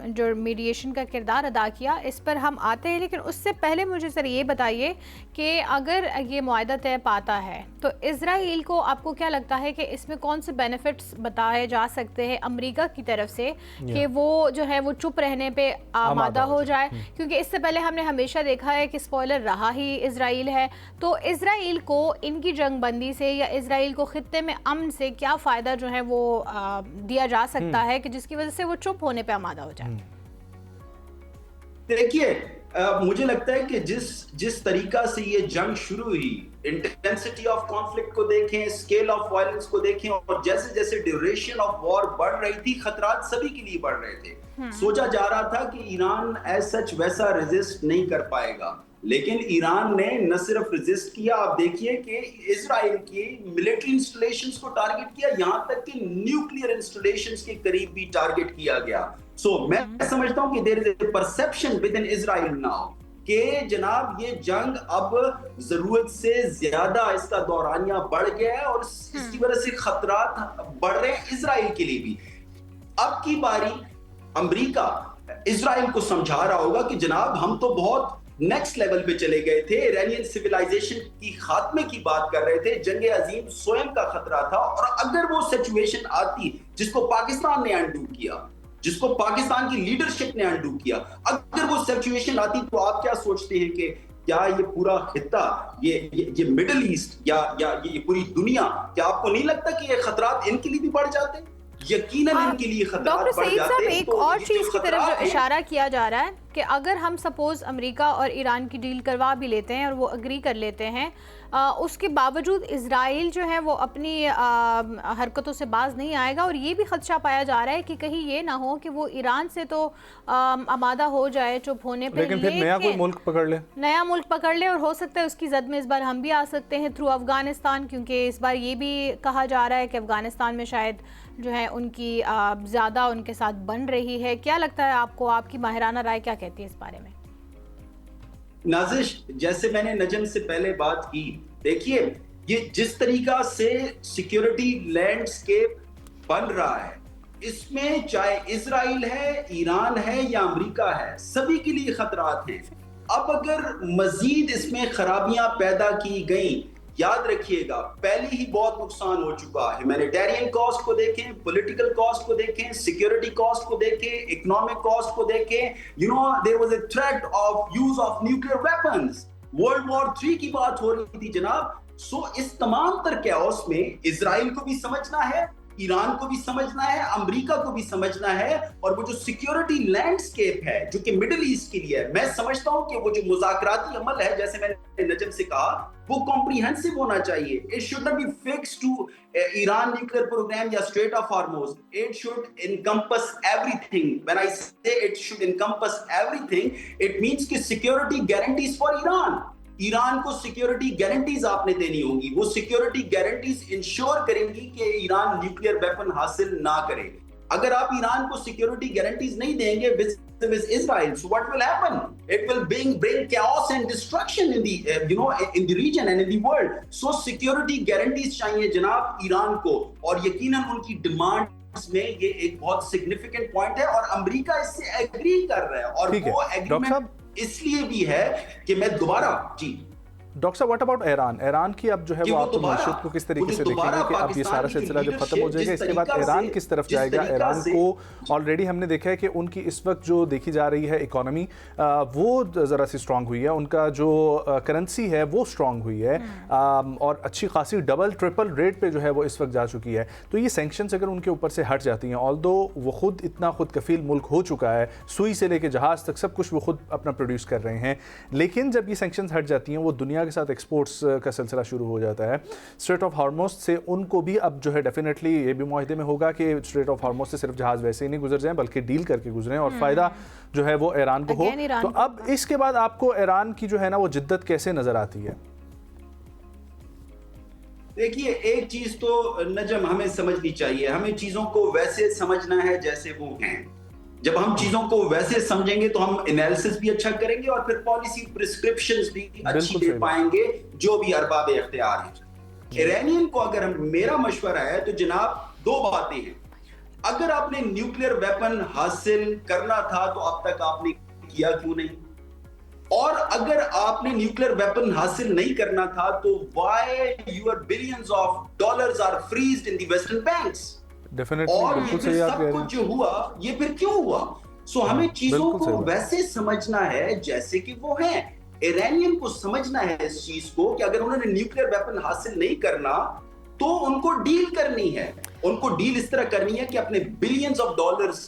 جو میڈیشن کا کردار ادا کیا, اس پر ہم آتے ہیں. لیکن اس سے پہلے مجھے سر یہ بتائیے کہ اگر یہ معاہدہ طے پاتا ہے تو اسرائیل کو آپ کو کیا لگتا ہے کہ اس میں کون سے بینیفٹس بتائے جا سکتے ہیں امریکہ کی طرف سے کہ وہ جو ہے وہ چپ رہنے پہ آمادہ ہو جائے؟ کیونکہ اس سے پہلے ہم نے ہمیشہ دیکھا ہے کہ اسپوائلر رہا ہی اسرائیل ہے. تو اسرائیل کو ان کی جنگ بندی سے یا اسرائیل کو خطے میں امن سے کیا فائدہ جو ہے وہ دیا جا سکتا ہے کہ جس کی وجہ سے وہ چپ ہونے پہ آمادہ ہو جائے؟ دیکھیے, مجھے لگتا ہے کہ جس طریقہ سے یہ جنگ شروع ہوئی, انٹینسٹی آف کانفلکٹ کو دیکھیں, اسکیل آف وائلنس کو دیکھیں, اور جیسے جیسے ڈیوریشن آف وار بڑھ رہی تھی, خطرات سبھی کے لیے بڑھ رہے تھے. سوچا جا رہا تھا کہ ایران ایز سچ ویسا ریزسٹ نہیں کر پائے گا. لیکن ایران نے نہ صرف ریزسٹ کیا, آپ دیکھیے کہ اسرائیل کی ملٹری انسٹالیشنز کو ٹارگٹ کیا, یہاں تک کہ نیوکلیئر انسٹالیشنز کے قریب بھی ٹارگٹ کیا گیا. سو میں سمجھتا ہوں کہ there is a perception with in Israel now کہ جناب یہ جنگ اب ضرورت سے زیادہ اس کا دورانیہ بڑھ گیا ہے, اور اس کی وجہ سے خطرات بڑھ رہے ہیں اسرائیل کے لیے بھی. اب کی باری امریکہ اسرائیل کو سمجھا رہا ہوگا کہ جناب ہم تو بہت نیکسٹ لیول پہ چلے گئے تھے, ایرانین سویلائزیشن کی خاتمے کی بات کر رہے تھے, جنگ عظیم سوئم کا خطرہ تھا, اور اگر وہ سچویشن آتی جس کو پاکستان نے انڈو کیا, جس کو پاکستان کی لیڈرشپ نے انڈو کیا, اگر وہ سچویشن آتی تو آپ کیا سوچتے ہیں کہ کیا یہ پورا خطہ, یہ مڈل ایسٹ یا یہ پوری دنیا, کیا آپ کو نہیں لگتا کہ یہ خطرات ان کے لیے بھی بڑھ جاتے؟ یقیناً ان کے لیے خطرات بڑھ جاتے ہیں. ایک اور چیز کی طرف جو اشارہ کیا جا رہا ہے کہ اگر ہم سپوز امریکہ اور ایران کی ڈیل کروا بھی لیتے ہیں اور وہ اگری کر لیتے ہیں, اس کے باوجود اسرائیل جو ہے وہ اپنی حرکتوں سے باز نہیں آئے گا, اور یہ بھی خدشہ پایا جا رہا ہے کہ کہیں یہ نہ ہو کہ وہ ایران سے تو آمادہ ہو جائے چپ ہونے پہ, لیکن پھر نیا کوئی ملک پکڑ لے, اور ہو سکتا ہے اس کی زد میں اس بار ہم بھی آ سکتے ہیں تھرو افغانستان, کیونکہ اس بار یہ بھی کہا جا رہا ہے کہ افغانستان میں شاید جو ہے ان کی زیادہ ان کے ساتھ بن رہی ہے. کیا لگتا ہے آپ کو, آپ کی ماہرانہ رائے کیا کہتی ہے اس بارے میں؟ نازش, جیسے میں نے نجم سے پہلے بات کی, دیکھیے یہ جس طریقہ سے سیکیورٹی لینڈسکیپ بن رہا ہے, اس میں چاہے اسرائیل ہے, ایران ہے یا امریکہ ہے, سبھی کے لیے خطرات ہیں. اب اگر مزید اس میں خرابیاں پیدا کی گئیں, یاد رکھیے گا پہلے ہی بہت نقصان ہو چکا ہے. ہیومینیٹیرین کاسٹ کو دیکھیں, پولیٹیکل کاسٹ کو دیکھیں, سیکیورٹی کاسٹ کو دیکھیں, اکنامک کاسٹ کو دیکھیں. there was a threat of use of nuclear weapons. World War III کی بات ہو رہی تھی جناب. سو اس تمام تر کیوس میں اسرائیل کو بھی سمجھنا ہے, ایران کو بھی سمجھنا ہے, امریکہ کو بھی سمجھنا ہے, اور وہ جو سیکیورٹی لینڈسکیپ ہے جو کہ مڈل ایسٹ کے لیے ہے, میں سمجھتا ہوں کہ وہ جو مذاکراتی عمل ہے, جیسے میں نے نجم سے کہا, وہ کمپریہنسو ہونا چاہیے. It should not be fixed to Iran nuclear program یا Strait of Hormuz. It should encompass everything. When I say it should encompass everything, it means کہ security guarantees for Iran. Iran کو سیکیورٹی گارنٹیز آپ نے دینی ہوں گی, وہ سیکیورٹی گارنٹیز انشور کریں گی کہ ایران نیوکلیئر ویپن حاصل نہ کرے. اگر آپ ایران کو سیکیورٹی گارنٹیز نہیں دیں گے with Israel, so what will happen? It will bring chaos and destruction in the region and in the world. So security guarantees چاہیے جناب ایران کو, اور یقیناً ان کی ڈیمانڈ میں یہ ایک بہت سگنیفیکنٹ پوائنٹ ہے, اور امریکہ اس سے ایگری کر رہا ہے, اور وہ ایگریمنٹ اس لیے بھی ہے کہ میں دوبارہ ڈاکٹر صاحب واٹ اباؤٹ ایران کی اب جو ہے وہ آپ معیشت کو کس طریقے سے دیکھیں گے کہ اب یہ سارا سلسلہ جب ختم ہو جائے گا اس کے بعد ایران کس طرف جائے گا؟ ایران کو آلریڈی ہم نے دیکھا ہے کہ ان کی اس وقت جو دیکھی جا رہی ہے اکانومی وہ ذرا سی اسٹرانگ ہوئی ہے, ان کا جو کرنسی ہے وہ اسٹرانگ ہوئی ہے, اور اچھی خاصی ڈبل ٹرپل ریٹ پہ جو ہے وہ اس وقت جا چکی ہے. تو یہ سینکشنز اگر ان کے اوپر سے ہٹ جاتی ہیں, آلدو وہ خود اتنا خود کفیل ملک ہو چکا ہے, سوئی سے لے کے جہاز تک سب کچھ وہ خود اپنا پروڈیوس کر رہے ہیں, لیکن جب یہ سینکشنز ہٹ جاتی ہیں وہ دنیا کے ساتھ ایکسپورٹس کا سلسلہ شروع ہو جاتا ہے. اسٹریٹ آف ہارموز سے ان کو بھی اب جو ہے ڈیفینیٹلی یہ بھی معاہدے میں ہوگا کہ اسٹریٹ آف ہارموز سے صرف جہاز ویسے ہی نہیں گزر جائیں بلکہ ڈیل کر کے گزریں, اور فائدہ جو ہے وہ ایران کو ہو. تو اب اس کے بعد آپ کو ایران کی جو ہے نا وہ جدت کیسے نظر آتی ہے؟ دیکھیے ایک چیز تو نجم ہمیں سمجھنی چاہیے, ہمیں چیزوں کو ویسے سمجھنا ہے جیسے وہ ہیں. جب ہم چیزوں کو ویسے سمجھیں گے تو ہم انالیسس بھی اچھا کریں گے, اور پھر پالیسی پرسکرپشنز بھی اچھی دے پائیں گے جو بھی ارباب اختیار ہیں. ایرانین کو اگر میرا مشورہ ہے تو جناب دو باتیں ہیں. اگر آپ نے نیوکلیئر ویپن حاصل کرنا تھا تو اب تک آپ نے کیا کیوں نہیں, اور اگر آپ نے نیوکلیئر ویپن حاصل نہیں کرنا تھا تو why your billions of dollars are freezed in the western banks. اور یہ پھر سب کچھ جو ہوا یہ پھر کیوں ہوا؟ سو ہمیں چیزوں کو ویسے سمجھنا ہے جیسے کہ وہ ہیں. ایرانین کو سمجھنا ہے اس چیز کو کہ اگر انہوں نے نیوکلیئر ویپن حاصل نہیں کرنا تو ان کو ڈیل کرنی ہے, ان کو ڈیل اس طرح کرنی ہے کہ اپنے billions of dollars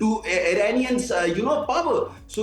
to Iranians power. So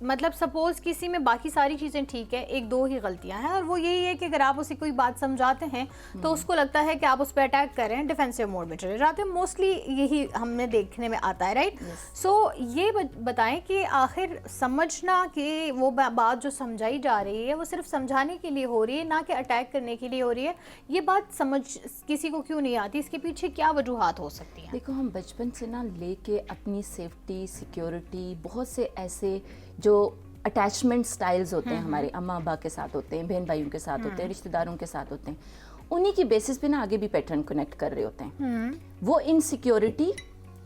مطلب سپوز کسی میں باقی ساری چیزیں ٹھیک ہے, ایک دو ہی غلطیاں ہیں, اور وہ یہی ہے کہ اگر آپ اسے کوئی بات سمجھاتے ہیں تو اس کو لگتا ہے کہ آپ اس پہ اٹیک کر رہے ہیں, ڈیفینسو موڈ میں چلے جاتے ہیں. موسٹلی یہی ہم نے دیکھنے میں آتا ہے, رائٹ. سو یہ بتائیں کہ آخر سمجھنا کہ وہ بات جو سمجھائی جا رہی ہے وہ صرف سمجھانے کے لیے ہو رہی ہے, نہ کہ اٹیک کرنے کے لیے ہو رہی ہے, یہ بات سمجھ کسی کو کیوں نہیں آتی؟ اس کے پیچھے کیا وجوہات ہو سکتی ہیں؟ دیکھو ہم بچپن سے نا لے کے اپنی سیفٹی, سیکیورٹی, بہت سے ایسے جو اٹیچمنٹ سٹائلز ہوتے ہیں ہمارے اماں ابا کے ساتھ ہوتے ہیں, بہن بھائیوں کے ساتھ ہوتے ہیں, رشتہ داروں کے ساتھ ہوتے ہیں, انہی کی بیسس پہ نا آگے بھی پیٹرن کنیکٹ کر رہے ہوتے ہیں. وہ انسیکیورٹی,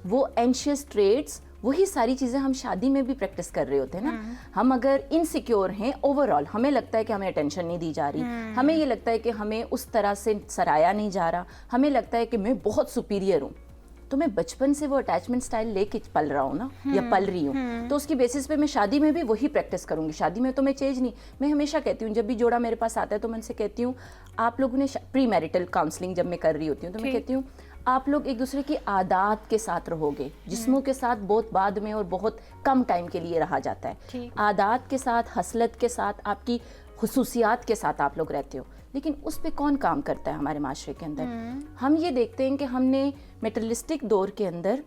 وہ اینشیس ٹریٹس, وہی ساری چیزیں ہم شادی میں بھی پریکٹس کر رہے ہوتے ہیں نا. ہم اگر انسیکیور ہیں اوور آل, ہمیں لگتا ہے کہ ہمیں اٹینشن نہیں دی جا رہی, ہمیں یہ لگتا ہے کہ ہمیں اس طرح سے سرایا نہیں جا رہا, ہمیں لگتا ہے کہ میں بہت سپیریئر ہوں, تو میں بچپن سے وہ اٹیچمنٹ سٹائل لے کے پل رہا ہوں نا, یا پل رہی ہوں, تو اس کی بیسس پہ میں شادی میں بھی وہی پریکٹس کروں گی. شادی میں تو میں چینج نہیں. میں ہمیشہ کہتی ہوں, جب بھی جوڑا میرے پاس آتا ہے تو میں ان سے کہتی ہوں, آپ لوگوں نے پری میرٹل کاؤنسلنگ جب میں کر رہی ہوتی ہوں تو میں کہتی ہوں آپ لوگ ایک دوسرے کی عادات کے ساتھ رہو گے, جسموں کے ساتھ بہت بعد میں اور بہت کم ٹائم کے لیے رہا جاتا ہے. عادات کے ساتھ, حسلت کے ساتھ, آپ کی خصوصیات کے ساتھ آپ لوگ رہتے ہو, لیکن اس پہ کون کام کرتا ہے ہمارے معاشرے کے اندر؟ ہم یہ دیکھتے ہیں کہ ہم نے میٹرلسٹک دور کے اندر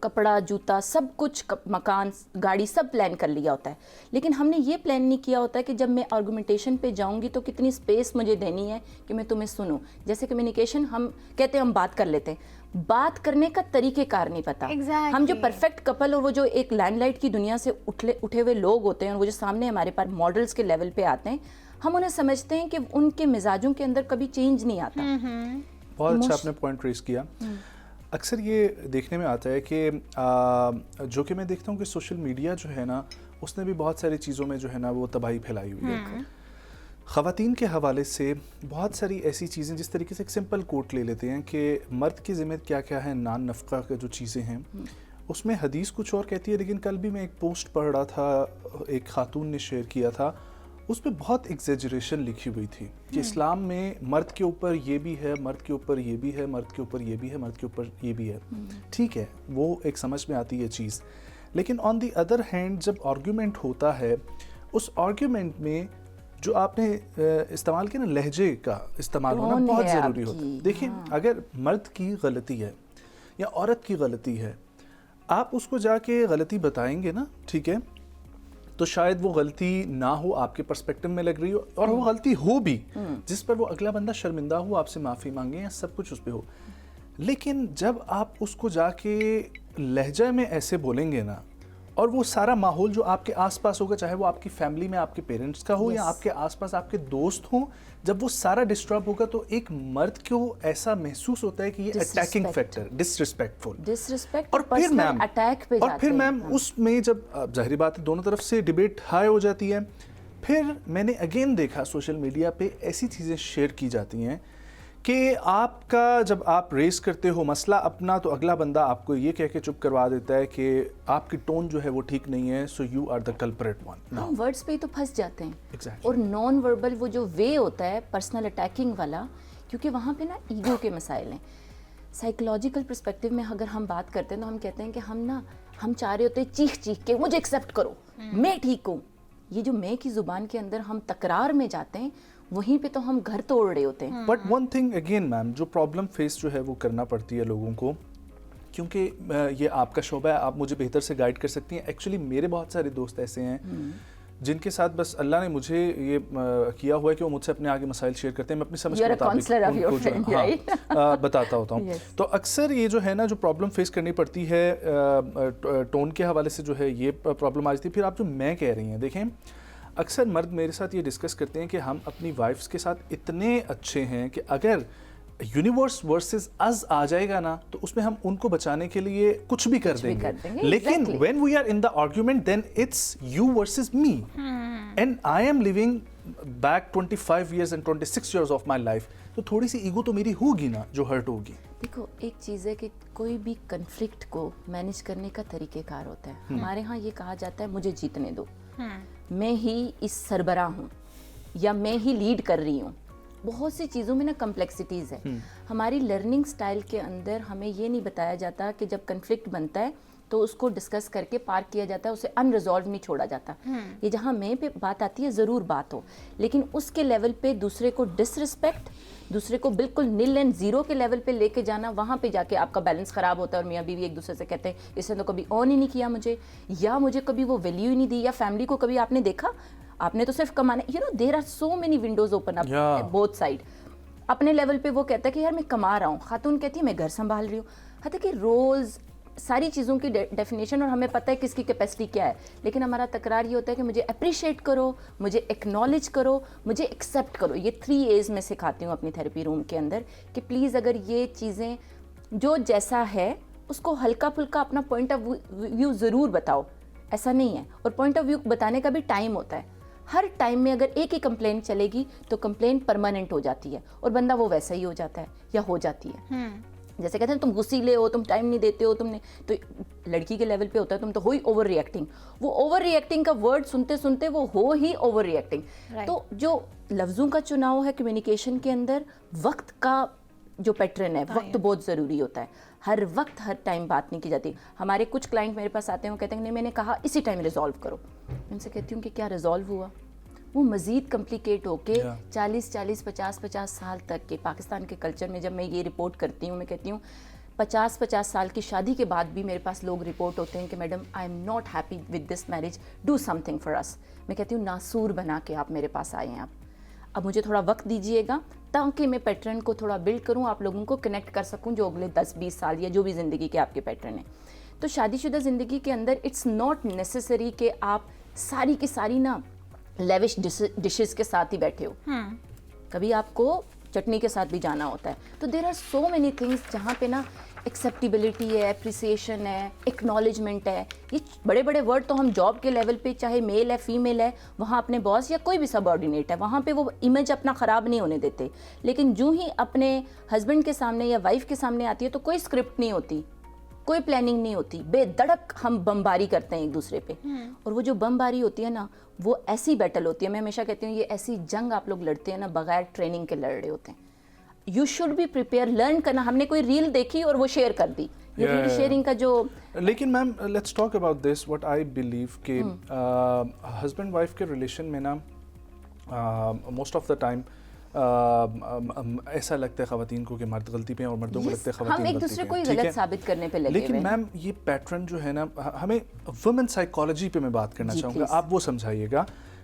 کپڑا, جوتا, سب کچھ, مکان, گاڑی, سب پلان کر لیا ہوتا ہے, لیکن ہم نے یہ پلان نہیں کیا ہوتا ہے کہ جب میں آرگومنٹیشن پہ جاؤں گی تو کتنی سپیس مجھے دینی ہے کہ میں تمہیں سنوں. جیسے کمیونیکیشن ہم کہتے ہیں ہم بات کر لیتے ہیں, بات کرنے کا طریقہ کار نہیں پتا. ہم جو پرفیکٹ کپل اور وہ جو ایک لینڈ لائٹ کی دنیا سے اٹھے ہوئے لوگ ہوتے ہیں, اور وہ جو سامنے ہمارے پاس ماڈلز کے لیول پہ آتے ہیں, ہم انہیں سمجھتے ہیں کہ ان کے مزاجوں کے اندر کبھی چینج نہیں آتا. بہت اچھا آپ نے پوائنٹ ریز کیا. اکثر یہ دیکھنے میں آتا ہے کہ جو کہ میں دیکھتا ہوں کہ سوشل میڈیا جو ہے نا, اس نے بھی بہت ساری چیزوں میں جو ہے نا وہ تباہی پھیلائی ہوئی ہے. خواتین کے حوالے سے بہت ساری ایسی چیزیں, جس طریقے سے ایک سمپل کوٹ لے لیتے ہیں کہ مرد کی ذمہ کیا کیا ہے, نان نفقہ کا جو چیزیں ہیں, اس میں حدیث کچھ اور کہتی ہے. لیکن کل بھی میں ایک پوسٹ پڑھ رہا تھا, ایک خاتون نے شیئر کیا تھا, اس پہ بہت ایگزیجریشن لکھی ہوئی تھی کہ اسلام میں مرد کے اوپر یہ بھی ہے, مرد کے اوپر یہ بھی ہے, مرد کے اوپر یہ بھی ہے, مرد کے اوپر یہ بھی ہے. ٹھیک ہے, وہ ایک سمجھ میں آتی ہے چیز, لیکن آن دی ادر ہینڈ جب آرگیومنٹ ہوتا ہے, اس آرگیومنٹ میں جو آپ نے استعمال کیا نا, لہجے کا استعمال ہونا بہت ضروری ہوتا ہے. دیکھیں, اگر مرد کی غلطی ہے یا عورت کی غلطی ہے, آپ اس کو جا کے غلطی بتائیں گے نا, ٹھیک ہے, تو شاید وہ غلطی نہ ہو, آپ کے پرسپیکٹو میں لگ رہی ہو, اور وہ غلطی ہو بھی جس پر وہ اگلا بندہ شرمندہ ہو, آپ سے معافی مانگے, یا سب کچھ اس پہ ہو. لیکن جب آپ اس کو جا کے لہجہ میں ایسے بولیں گے نا, اور وہ سارا ماحول جو آپ کے آس پاس ہوگا, چاہے وہ آپ کی فیملی میں آپ کے پیرنٹس کا ہو یا آپ کے آس پاس آپ کے دوست ہوں, جب وہ سارا ڈسٹرب ہوگا تو ایک مرد کو ایسا محسوس ہوتا ہے کہ یہ اٹیکنگ فیکٹر, ڈسرسپیکٹفل, اور پھر میم اس میں جب ظاہری بات ہے دونوں طرف سے ڈیبیٹ ہائی ہو جاتی ہے. پھر میں نے اگین دیکھا سوشل میڈیا پہ ایسی چیزیں شیئر کی جاتی ہیں کہ آپ کا جب آپ ریز کرتے ہو مسئلہ اپنا, تو اگلا بندہ آپ کو یہ کہہ کے چپ کروا دیتا ہے کہ آپ کی ٹون جو ہے وہ ٹھیک نہیں ہے, so you are the culprit one. ہم ورڈز پہ ہی تو پھنس جاتے ہیں, اور نان وربل وہ جو وے ہوتا ہے پرسنل اٹیکنگ والا, کیونکہ وہاں پہ نا ایگو کے مسائل ہیں. سائیکولوجیکل پرسپیکٹیو میں اگر ہم بات کرتے ہیں تو ہم کہتے ہیں کہ ہم چاہ رہے ہوتے ہیں چیخ چیخ کے مجھے ایکسیپٹ کرو, میں ٹھیک ہوں. یہ جو میں کی زبان کے اندر ہم تکرار میں جاتے ہیں, وہیں پہ تو ہم گھر توڑ رہے ہوتے ہیں. بٹ ون تھنگ اگین میم, جو پرابلم فیس جو ہے وہ کرنا پڑتی ہے لوگوں کو, کیونکہ یہ آپ کا شعبہ ہے, آپ مجھے بہتر سے گائیڈ کر سکتی ہیں. ایکچولی میرے بہت سارے دوست ایسے ہیں جن کے ساتھ بس اللہ نے مجھے یہ کیا ہوا ہے کہ وہ مجھ سے اپنے آگے مسائل شیئر کرتے ہیں, میں اپنی سمجھ کے مطابق ان کو جو بتاتا ہوتا ہوں. تو اکثر یہ جو ہے نا جو پرابلم فیس کرنی پڑتی ہے ٹون کے حوالے سے جو ہے یہ پرابلم آ جاتی ہے. پھر آپ جو میں کہہ رہی ہیں, دیکھیں اکثر مرد میرے ساتھ یہ ڈسکس کرتے ہیں کہ ہم اپنی وائفز کے ساتھ اتنے اچھے ہیں کہ اگر یونیورس ورسز از آ جائے گا نا, تو اس میں ہم ان کو بچانے کے لیے کچھ بھی کر دیں گے. لیکن when we are in the argument, then it's you versus me. And I am living back 25 years and 26 years of my life. تو تھوڑی سی ایگو تو میری ہوگی نا جو ہرٹ ہوگی. دیکھو ایک چیز ہے کہ کوئی بھی کنفلکٹ کو مینیج کرنے کا طریقہ کار ہوتا ہے. ہمارے ہاں یہ کہا جاتا ہے مجھے جیتنے دو, میں ہی اس سربراہ ہوں یا میں ہی لیڈ کر رہی ہوں. بہت سی چیزوں میں نا کمپلیکسٹیز ہے. ہماری لرننگ سٹائل کے اندر ہمیں یہ نہیں بتایا جاتا کہ جب کنفلکٹ بنتا ہے تو اس کو ڈسکس کر کے پارک کیا جاتا ہے, اسے ان ریزالو نہیں چھوڑا جاتا. یہ جہاں میں پہ بات آتی ہے ضرور بات ہو, لیکن اس کے لیول پہ دوسرے کو ڈس رسپیکٹ, دوسرے کو بالکل نل اینڈ زیرو کے لیول پہ لے کے جانا, وہاں پہ جا کے آپ کا بیلنس خراب ہوتا ہے. اور میاں بیوی ایک دوسرے سے کہتے ہیں اس نے تو کبھی آن ہی نہیں کیا مجھے, یا مجھے کبھی وہ ویلیو ہی نہیں دی, یا فیملی کو کبھی آپ نے دیکھا, آپ نے تو صرف کمانا, you know there are so many windows open up both side. اپنے لیول پہ وہ کہتا ہے کہ یار میں کما رہا ہوں, خاتون کہتی ہے میں گھر سنبھال رہی ہوں. حتیٰ کہ رولز ساری چیزوں کی ڈیفینیشن, اور ہمیں پتہ ہے کس کی کیپیسٹی کیا ہے, لیکن ہمارا تکرار یہ ہوتا ہے کہ مجھے اپریشیٹ کرو, مجھے ایکنالج کرو, مجھے ایکسیپٹ کرو. یہ 3 A's میں سکھاتی ہوں اپنی تھیراپی روم کے اندر کہ پلیز اگر یہ چیزیں جو جیسا ہے اس کو ہلکا پھلکا اپنا پوائنٹ آف ویو ضرور بتاؤ, ایسا نہیں ہے. اور پوائنٹ آف ویو بتانے کا بھی ٹائم ہوتا ہے. ہر ٹائم میں اگر ایک ہی کمپلین چلے گی تو کمپلین پرماننٹ ہو جاتی ہے, اور بندہ وہ ویسا ہی ہو جاتا ہے یا ہو جاتی ہے. جیسے کہتے ہیں تم غصیلے ہو, تم ٹائم نہیں دیتے ہو, تم نے تو لڑکی کے لیول پہ ہوتا ہے تم تو ہو ہی اوور ری ایکٹنگ. وہ اوور ری ایکٹنگ کا ورڈ سنتے سنتے وہ ہو ہی اوور ری ایکٹنگ. تو جو لفظوں کا چناؤ ہے کمیونیکیشن کے اندر, وقت کا جو پیٹرن ہے, وقت بہت ضروری ہوتا ہے. ہر وقت ہر ٹائم بات نہیں کی جاتی. ہمارے کچھ کلائنٹ میرے پاس آتے ہیں, وہ کہتے ہیں نہیں میں نے کہا اسی ٹائم ریزالو کرو. میں ان سے کہتی ہوں کہ کیا ریزالو ہوا؟ وہ مزید کمپلیکیٹ ہو کے 40-50 سال تک کے پاکستان کے کلچر میں, جب میں یہ رپورٹ کرتی ہوں, میں کہتی ہوں 50 سال کی شادی کے بعد بھی میرے پاس لوگ رپورٹ ہوتے ہیں کہ madam I am not happy with this marriage, do something for us. میں کہتی ہوں ناسور بنا کے آپ میرے پاس آئے ہیں, اب مجھے تھوڑا وقت دیجیے گا تاکہ میں پیٹرن کو تھوڑا بلڈ کروں, آپ لوگوں کو کنیکٹ کر سکوں جو اگلے 10-20 سال یا جو بھی زندگی کے آپ کے پیٹرن ہیں. تو شادی شدہ زندگی کے اندر اٹس ناٹ نیسیسری کہ آپ ساری کی ساری نا لیوش ڈشز کے ساتھ ہی بیٹھے ہو, کبھی آپ کو چٹنی کے ساتھ بھی جانا ہوتا ہے. تو there are so many things جہاں پہ نا ایکسیپٹیبلٹی ہے, اپریسیشن ہے, ایکنالجمنٹ ہے. یہ بڑے بڑے ورڈ تو ہم جاب کے لیول پہ چاہے میل ہے فیمیل ہے, وہاں اپنے باس یا کوئی بھی سب آرڈینیٹ ہے, وہاں پہ وہ امیج اپنا خراب نہیں ہونے دیتے. لیکن جو ہی اپنے ہسبینڈ کے سامنے یا وائف کے سامنے آتی ہے تو کوئی اسکرپٹ نہیں ہوتی, کوئی پلاننگ نہیں ہوتی, بے دڑک ہم بمباری کرتے ہیں ایک دوسرے پہ. اور وہ جو بمباری ہوتی ہے نا وہ ایسی بیٹل ہوتی ہے, میں ہمیشہ کہتی ہوں یہ ایسی جنگ آپ لوگ لڑتے ہیں نا بغیر ٹریننگ کے لڑ رہے ہوتے ہیں. You should be prepare, learn کرنا. ہم نے کوئی ریل دیکھی اور وہ شیئر کر دی, یہ ریل شیئرنگ کا جو. لیکن ma'am let's talk about this. What I believe کہ ہسبینڈ وائف کے ریلیشن میں نا موسٹ آف دا ٹائم ایسا لگتا ہے خواتین کو کہ مرد غلطی پہ ہیں اور مردوں کو لگتا ہے خواتین ہم ایک غلطی دوسرے پہ کو ہیں. ہی غلط ثابت کرنے پہ لگے ہوئے ہیں. لیکن میم یہ پیٹرن جو ہے نا, ہمیں وومن سائیکالوجی پہ میں بات کرنا چاہوں گا, آپ وہ سمجھائیے گا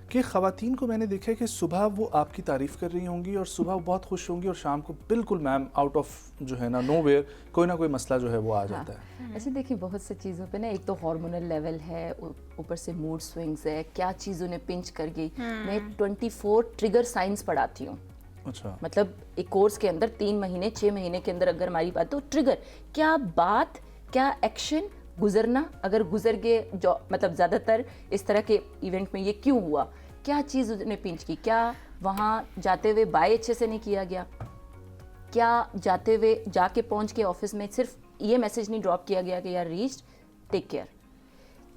کہ خواتین کو میں نے دیکھا ہے کہ صبح وہ آپ کی تعریف کر رہی ہوں گی اور صبح وہ بہت خوش ہوں گی, اور شام کو بالکل میم آؤٹ آف جو ہے نا نو ویئر کوئی نہ کوئی مسئلہ جو ہے وہ آ جاتا ہے. ایسے دیکھیں بہت سے چیزوں پہ نا, ایک تو ہارمونل لیول ہے, اوپر سے موڈ سوئنگز ہے, کیا چیز انہیں پنچ کر گئی. میں 24 ٹریگر سائنس پڑھاتی ہوں. اچھا, مطلب ایک کورس کے اندر 3 مہینے 6 مہینے کے اندر اگر ہماری بات تو ٹریگر کیا بات, کیا ایکشن گزرنا, اگر گزر گئے جو مطلب زیادہ تر اس طرح کے ایونٹ میں یہ کیوں ہوا, کیا چیز نے پنچ کی, کیا وہاں جاتے ہوئے بائے اچھے سے نہیں کیا گیا, کیا جاتے ہوئے جا کے پہنچ کے آفس میں صرف یہ میسج نہیں ڈراپ کیا گیا کہ یار ریچڈ ٹیک کیئر.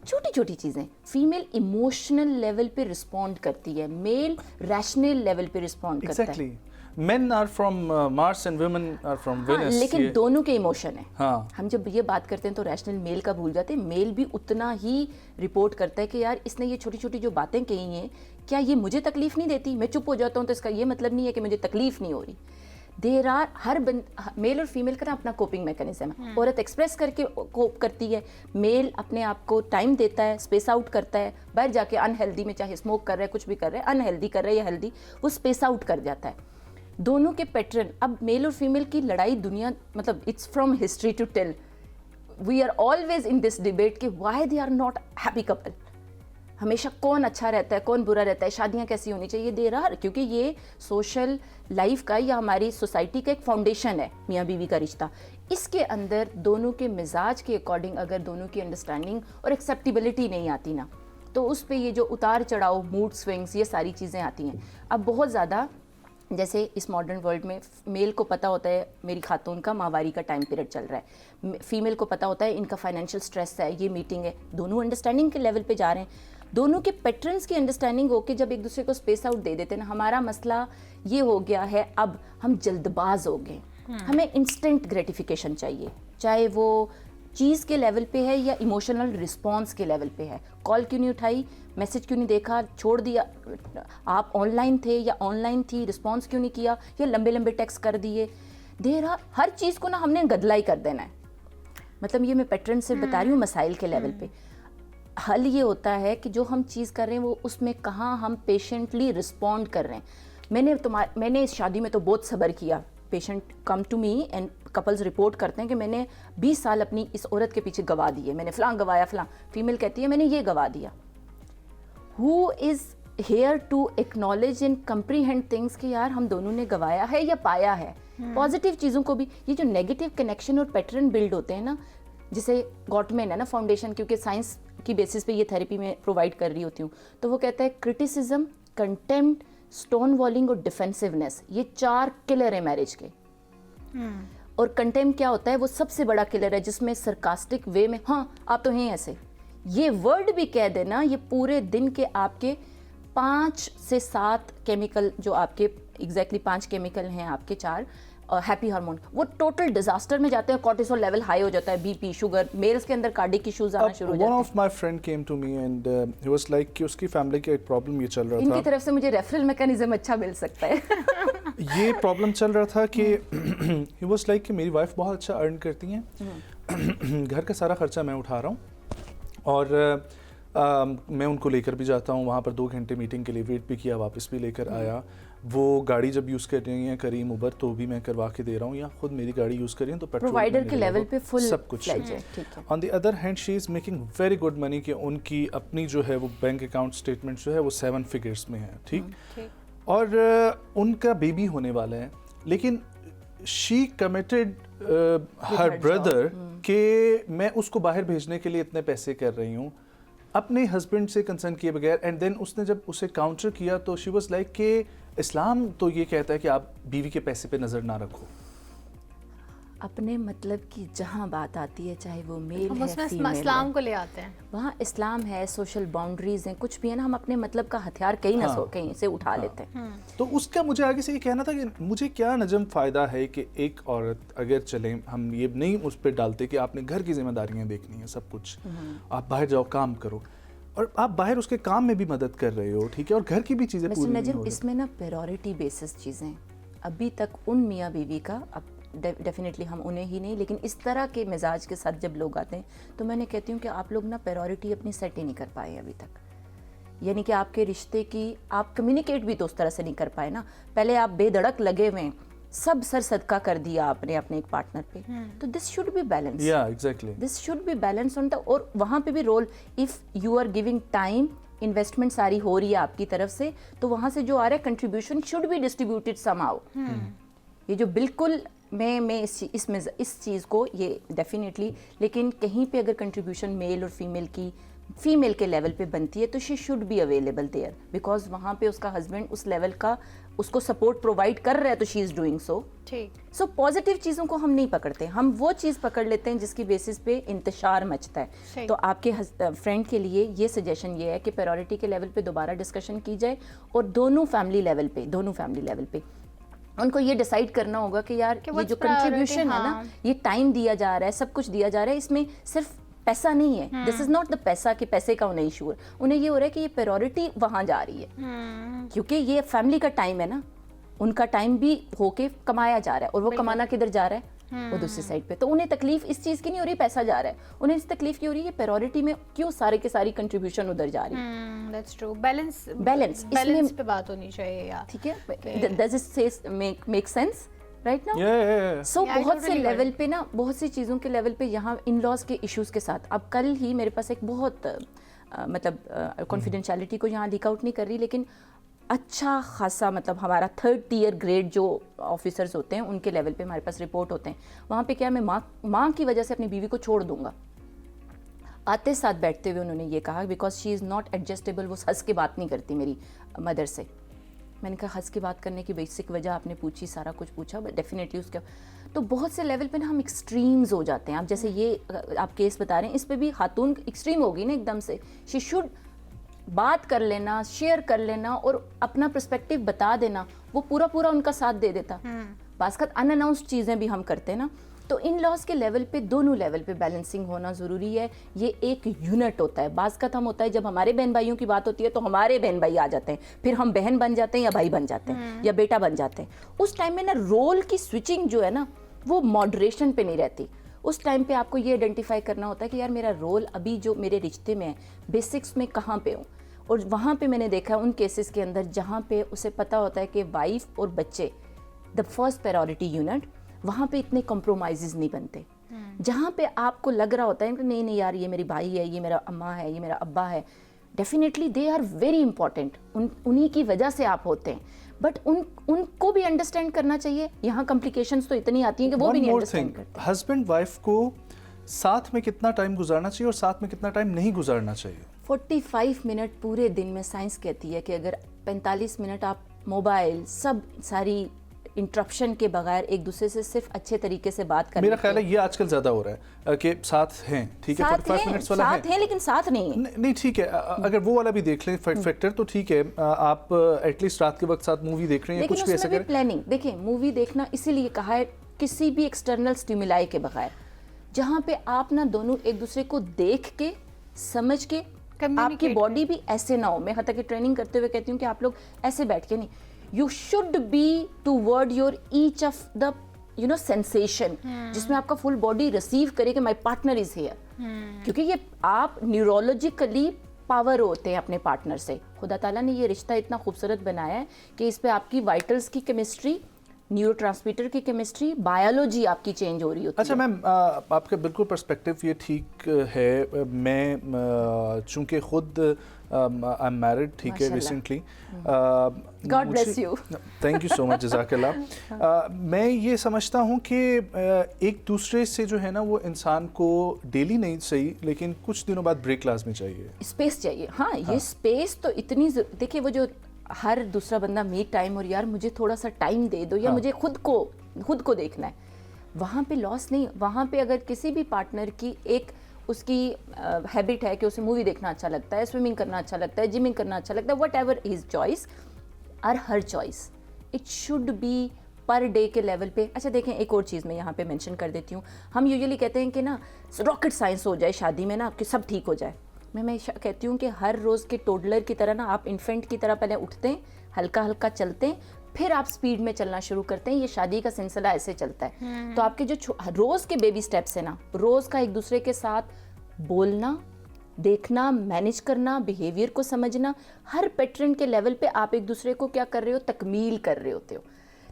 چھوٹی چھوٹی چیزیں. فیمیل ایموشنل لیول پہ رسپونڈ کرتی ہے, میل ریشنل لیول پہ رسپونڈ کرتا ہے. Exactly, men are from Mars and women are from Venus. لیکن دونوں کے ایموشن ہیں. ہاں, ہم جب یہ بات کرتے ہیں تو ریشنل میل کا بھول جاتے ہیں. میل بھی اتنا ہی رپورٹ کرتا ہے کہ یار اس نے یہ چھوٹی چھوٹی جو باتیں کہی ہیں کیا یہ مجھے تکلیف نہیں دیتی, میں چپ ہو جاتا ہوں تو اس کا یہ مطلب نہیں ہے کہ مجھے تکلیف نہیں ہو رہی. دیر آر ہر میل اور فیمیل کا اپنا کوپنگ میکینزم ہے. عورت ایکسپریس کر کے کوپ کرتی ہے, میل اپنے آپ کو ٹائم دیتا ہے, اسپیس آؤٹ کرتا ہے, باہر جا کے انہیلدی میں چاہے اسموک کر رہا ہے کچھ بھی کر رہا ہے, انہیلدی کر رہا ہے یا ہیلدی, وہ اسپیس آؤٹ کر جاتا ہے. دونوں کے پیٹرن. اب میل اور فیمیل کی لڑائی دنیا مطلب it's from history to tell. We are always in this debate کہ why they are not happy couple. ہمیشہ کون اچھا رہتا ہے کون برا رہتا ہے, شادیاں کیسی ہونی چاہیے, دے رہا, کیونکہ یہ سوشل لائف کا یا ہماری سوسائٹی کا ایک فاؤنڈیشن ہے میاں بیوی کا رشتہ. اس کے اندر دونوں کے مزاج کے اکارڈنگ اگر دونوں کی انڈرسٹینڈنگ اور ایکسیپٹیبلٹی نہیں آتی نا تو اس پہ یہ جو اتار چڑھاؤ, موڈ سوئنگس, یہ ساری چیزیں آتی ہیں. اب بہت زیادہ جیسے اس ماڈرن ورلڈ میں میل کو پتہ ہوتا ہے میری خاتون کا ماہواری کا ٹائم پیریڈ چل رہا ہے, فیمیل کو پتہ ہوتا ہے ان کا فائنینشیل سٹریس ہے, یہ میٹنگ ہے, دونوں انڈرسٹینڈنگ کے لیول پہ جا رہے ہیں. دونوں کے پیٹرنس کی انڈرسٹینڈنگ ہو کے جب ایک دوسرے کو اسپیس آؤٹ دے دیتے ہیں نا. ہمارا مسئلہ یہ ہو گیا ہے اب ہم جلد باز ہو گئے, ہمیں انسٹنٹ گریٹیفیکیشن چاہیے, چاہے وہ چیز کے لیول پہ ہے یا ایموشنل رسپانس کے لیول پہ ہے. کال کیوں نہیں اٹھائی, میسج کیوں نہیں دیکھا, چھوڑ دیا, آپ آن لائن تھے یا آن لائن تھی, رسپانس کیوں نہیں کیا, یا لمبے لمبے ٹیکسٹ کر دیے. ہر چیز کو نا ہم نے گدلائی کر دینا ہے. مطلب یہ میں پیٹرن سے بتا رہی ہوں مسائل کے لیول پہ. حل یہ ہوتا ہے کہ جو ہم چیز کر رہے ہیں وہ اس میں کہاں ہم پیشنٹلی رسپونڈ کر رہے ہیں. میں نے اس شادی میں تو بہت صبر کیا. Patient come to me and couples report کرتے ہیں کہ میں نے 20 سال اپنی اس عورت کے پیچھے گوا دیے, میں نے فلاں گوایا, فلاں. فیمیل کہتی ہے میں نے یہ گوا دیا. Who is here to acknowledge and comprehend things کہ یار ہم دونوں نے گوایا ہے یا پایا ہے. پازیٹیو چیزوں کو بھی, یہ جو نیگیٹو کنیکشن اور پیٹرن بلڈ ہوتے ہیں نا, جسے گاٹمین ہے نا فاؤنڈیشن, کیونکہ سائنس کی بیسس پہ یہ تھیراپی میں پرووائڈ کر رہی ہوتی ہوں, تو وہ کہتا ہے کرٹیسزم, کنٹیمپٹ, اسٹون والنگ اور ڈیفینسونیس, یہ 4 کلر ہیں میرج کے. اور کنٹیمپٹ کیا ہوتا ہے, وہ سب سے بڑا کلر ہے جس میں سرکاسٹک وے میں ہاں آپ تو ہیں ایسے, یہ ورڈ بھی کہہ دینا, یہ پورے دن کے آپ کے 5 سے 7 کیمیکل, جو آپ کے ایگزیکٹلی 5 کیمیکل ہیں آپ کے 4 ہیپی ہارمون, وہ ٹوٹل ڈیزاسٹر میں جاتے ہیں. کورٹیسول لیول ہائی ہو جاتا ہے, بی پی, شوگر, میلز کے اندر کارڈک ایشوز آنا شروع ہو جاتے ہیں. One of my friend came to me and he was like کہ اس کی فیملی کا ایک پرابلم یہ چل رہا تھا. ان کی طرف سے مجھے ریفرل میکانزم اچھا مل سکتا ہے. یہ پرابلم چل رہا تھا کہ he was like کہ میری وائف بہت اچھا ارن کرتی ہیں, گھر کا سارا خرچہ میں اٹھا رہا ہوں, اور میں ان کو لے کر بھی جاتا ہوں وہاں پر 2 گھنٹے میٹنگ کے لیے ویٹ بھی کیا, واپس بھی لے کر آیا. وہ گاڑی جب یوز کر رہی ہیں کریم اوبر تو بھی میں کروا کے دے رہا ہوں, یا خود میری گاڑی یوز کر رہی ہیں تو پیٹرول پرووائڈر کے لیول پہ فل سب کچھ. On the other hand she is making very good money, کہ ان کی اپنی جو ہے وہ بینک اکاؤنٹ اسٹیٹمنٹ جو ہے وہ 7 فگرس میں ہے, ٹھیک, اور ان کا بیبی ہونے والا ہے. لیکن شی کمیٹڈ ہر بردر کہ میں اس کو باہر بھیجنے کے لیے اتنے پیسے کر رہی ہوں اپنے ہسبینڈ سے کنسرن کیے بغیر. اینڈ دین اس نے جب اسے کاؤنٹر کیا تو شی واز لائک کہ اسلام تو یہ کہتا ہے کہ آپ بیوی کے پیسے پہ نظر نہ رکھو. اپنے مطلب کی جہاں بات آتی ہے, چاہے وہ میل ہم ہے اس میں فیمیل اسلام ہے, کو لے آتے ہیں, وہاں اسلام ہے, سوشل باؤنڈریز ہیں, کچھ بھی ہے نا, ہم اپنے مطلب کا ہتھیار کہیں سے اٹھا لیتے ہیں. تو اس کا مجھے آگے سے یہ کہنا تھا کہ مجھے کیا نجم فائدہ ہے کہ ایک عورت اگر چلیں, ہم یہ نہیں اس پہ ڈالتے کہ آپ نے گھر کی ذمہ داریاں دیکھنی ہیں سب کچھ, آپ باہر جاؤ کام کرو, اور آپ باہر اس کے کام میں بھی مدد کر رہے ہو, ٹھیک ہے, اور گھر کی بھی چیزیں پوری نہیں ہو رہی. اس میں نا پیرورٹی بیسس چیزیں ابھی تک ان میاں بیوی کا, اب ڈیفینیٹلی ہم انہیں ہی نہیں, لیکن اس طرح کے مزاج کے ساتھ جب لوگ آتے ہیں تو میں نے کہتی ہوں کہ آپ لوگ نا پیرورٹی اپنی سیٹ ہی نہیں کر پائے ابھی تک. یعنی کہ آپ کے رشتے کی آپ کمیونیکیٹ بھی تو اس طرح سے نہیں کر پائے نا. پہلے آپ بے دھڑک لگے ہوئے ہیں, سب سر صدقہ کر دیا آپ نے اپنے ایک پارٹنر پہ, تو this should be balance. Exactly this should be balance on the, اور وہاں پہ بھی role, if you are giving time, investment ساری ہو رہی ہے آپ کی طرف سے, تو وہاں سے جو آ رہا ہے contribution should be distributed somehow. یہ جو بالکل میں اس چیز کو یہ ڈیفینیٹلی, لیکن کہیں پہ اگر کنٹریبیوشن میل اور فیمیل کے لیول پہ بنتی ہے تو she should be available there, because وہاں پہ اس کا ہسبینڈ اس لیول کا اس کو سپورٹ پرووائڈ کر رہا ہے, تو شی is doing so. So positive چیزوں کو ہم نہیں پکڑتے, ہم وہ چیز پکڑ لیتے ہیں جس کی بیسس پہ انتشار مچتا ہے. تو آپ کے فرینڈ کے لیے یہ سجیشن یہ ہے کہ پیرورٹی کے لیول پہ دوبارہ ڈسکشن کی جائے, اور دونوں فیملی لیول پہ ان کو یہ ڈیسائیڈ کرنا ہوگا کہ یار یہ جو کنٹریبیوشن ہے نا, یہ ٹائم دیا جا رہا ہے, سب کچھ دیا جا رہا ہے, اس میں صرف پیسہ نہیں ہے. دس از ناٹ دا پیسہ, کہ پیسے کا انہیں ایشو ہے, انہیں یہ ہو رہا ہے کہ یہ پیرورٹی وہاں جا رہی ہے, کیونکہ یہ فیملی کا ٹائم ہے نا, ان کا ٹائم بھی ہو کے کمایا جا رہا ہے, اور وہ کمانا کدھر جا رہا ہے, وہ دوسری سائڈ پہ. تو انہیں تکلیف اس چیز کی نہیں ہو رہی پیسہ جا رہا ہے, انہیں اس تکلیف کی ہو رہی ہے پیرورٹی میں کیوں سارے کے ساری کنٹریبیوشن ادھر جا رہی ہے. دیٹس ٹرو, بیلنس پہ بات ہونی چاہیے, ٹھیک ہے, does it make sense right نا. سو بہت سے لیول پہ نا, بہت سی چیزوں کے لیول پہ یہاں ان لاز کے ایشوز کے ساتھ, اب کل ہی میرے پاس ایک بہت مطلب کانفیڈینشیلٹی کو یہاں لیک آؤٹ نہیں کر رہی, لیکن اچھا خاصا مطلب ہمارا 3rd ٹیئر گریڈ جو آفیسرز ہوتے ہیں ان کے لیول پہ ہمارے پاس رپورٹ ہوتے ہیں. وہاں پہ کیا, میں ماں کی وجہ سے اپنی بیوی کو چھوڑ دوں گا. آتے ساتھ بیٹھتے ہوئے انہوں نے یہ کہا, because she is not adjustable, وہ ہنس کے بات نہیں کرتی میری مدر سے. میں نے کہا ہنس کے بات کرنے کی بیسک وجہ آپ نے پوچھی, سارا کچھ پوچھا, بٹ ڈیفینیٹلی اس کا تو بہت سے لیول پہ نا ہم ایکسٹریمز ہو جاتے ہیں. آپ جیسے یہ آپ کیس بتا رہے ہیں, اس پہ بھی خاتون ایکسٹریم ہوگی نا ایک دم سے. شی شوڈ بات کر لینا, شیئر کر لینا, اور اپنا پرسپیکٹیو بتا دینا, وہ پورا ان کا ساتھ دے دیتا. بعض ان اناؤنسڈ چیزیں بھی ہم کرتے ہیں نا, تو ان لاز کے لیول پہ دونوں لیول پہ بیلنسنگ ہونا ضروری ہے. یہ ایک یونٹ ہوتا ہے. بعض کا ہم ہوتا ہے جب ہمارے بہن بھائیوں کی بات ہوتی ہے تو ہمارے بہن بھائی آ جاتے ہیں, پھر ہم بہن بن جاتے ہیں یا بھائی بن جاتے ہیں یا بیٹا بن جاتے ہیں. اس ٹائم میں نا رول کی سوئچنگ جو ہے نا وہ ماڈریشن پہ نہیں رہتی. اس ٹائم پہ آپ کو یہ آئیڈینٹیفائی کرنا ہوتا ہے کہ یار میرا رول ابھی جو میرے رشتے میں ہے بیسکس میں کہاں پہ ہوں. اور وہاں پہ میں نے دیکھا ان کیسز کے اندر جہاں پہ اسے پتہ ہوتا ہے کہ وائف اور بچے دا فرسٹ پرائیورٹی یونٹ, وہاں پہ اتنے کمپرومائزز نہیں بنتے. جہاں پہ آپ کو لگ رہا ہوتا ہے کہ نہیں نہیں یار یہ میری بھائی ہے, یہ میرا اماں ہے, یہ میرا ابا ہے, definitely they are very important, انہی کی وجہ سے آپ ہوتے ہیں. بٹ ان کو بھی انڈرسٹینڈ کرنا چاہیے. یہاں کمپلیکیشنز تو اتنی آتی ہیں کہ وہ بھی نہیں انڈرسٹینڈ کرتے. ہسبینڈ وائف کو ساتھ میں کتنا ٹائم گزارنا چاہیے اور ساتھ میں کتنا ٹائم نہیں گزارنا چاہیے؟ 45 منٹ پورے دن میں سائنس کہتی ہے کہ اگر 45 منٹ آپ موبائل سب ساری انٹرپشن کے بغیر ایک دوسرے سے صرف اچھے طریقے سے بات کریں. میرا خیال ہے یہ آج کل زیادہ ہو رہا ہے کہ ساتھ ہیں, ٹھیک ہے 45 منٹس والا ہے, ساتھ ہیں لیکن ساتھ نہیں ہیں. نہیں ٹھیک ہے, اگر وہ والا بھی دیکھ لیں فیکٹر تو ٹھیک ہے, آپ ایٹ لیسٹ رات کے وقت ساتھ مووی دیکھ رہے ہیں, کچھ بھی ایسا کریں. پلاننگ دیکھیں, مووی دیکھنا اسی لیے کہا ہے کسی بھی ایکسٹرنل سٹیمولائی کے بغیر, جہاں پہ آپ نا دونوں ایک دوسرے کو دیکھ کے سمجھ کے, آپ کی باڈی بھی ایسے نہ ہو. میں حتیٰ کہ ٹریننگ کرتے ہوئے کہتی ہوں کہ آپ لوگ ایسے بیٹھ کے نہیں, you should be toward your each of the sensation, جس میں آپ کا فل باڈی ریسیو کرے کہ my partner is here. کیونکہ یہ آپ نیورولوجیکلی پاور ہوتے ہیں اپنے پارٹنر سے. خدا تعالیٰ نے یہ رشتہ اتنا خوبصورت بنایا ہے کہ اس پہ آپ کی وائٹلز کی کیمسٹری, نیورو ٹرانسمیٹر کی کیمسٹری, بایولوجی آپ کی چینج ہو رہی ہوتی ہے. اچھا میم, آپ کا بالکل پرسپیکٹیو یہ ٹھیک ہے. میں چونکہ خود آئی ایم میرڈ, ٹھیک ہے, recently. God bless you. Thank you so much, جزاک اللہ. میں یہ سمجھتا ہوں کہ ایک دوسرے سے جو ہے نا وہ انسان کو ڈیلی نہیں صحیح لیکن کچھ دنوں بعد بریک لازمی چاہیے, اسپیس چاہیے. ہاں یہ اسپیس تو اتنی دیکھیے, وہ جو ہر دوسرا بندہ می ٹائم اور یار مجھے تھوڑا سا ٹائم دے دو یا مجھے خود کو دیکھنا ہے, وہاں پہ لاس نہیں. وہاں پہ اگر کسی بھی پارٹنر کی ایک اس کی ہیبٹ ہے کہ اسے مووی دیکھنا اچھا لگتا ہے, سوئمنگ کرنا اچھا لگتا ہے, جمنگ کرنا اچھا لگتا ہے, وٹ ایور ہز چوائس اور her choice, it should be per day کے لیول پہ. اچھا دیکھیں, ایک اور چیز میں یہاں پہ مینشن کر دیتی ہوں. ہم یوزلی کہتے ہیں کہ نا راکٹ سائنس ہو جائے شادی میں نا کہ سب ٹھیک ہو جائے. میں کہتی ہوں کہ ہر روز کے ٹوڈلر کی طرح نا آپ انفینٹ کی طرح پہلے اٹھتے ہیں, ہلکا ہلکا چلتے ہیں, پھر آپ سپیڈ میں چلنا شروع کرتے ہیں. یہ شادی کا سلسلہ ایسے چلتا ہے. تو آپ کے جو روز کے بیبی سٹیپس ہیں نا, روز کا ایک دوسرے کے ساتھ بولنا, دیکھنا, مینیج کرنا, بیہیویئر کو سمجھنا, ہر پیٹرن کے لیول پہ آپ ایک دوسرے کو کیا کر رہے ہو, تکمیل کر رہے ہوتے ہو.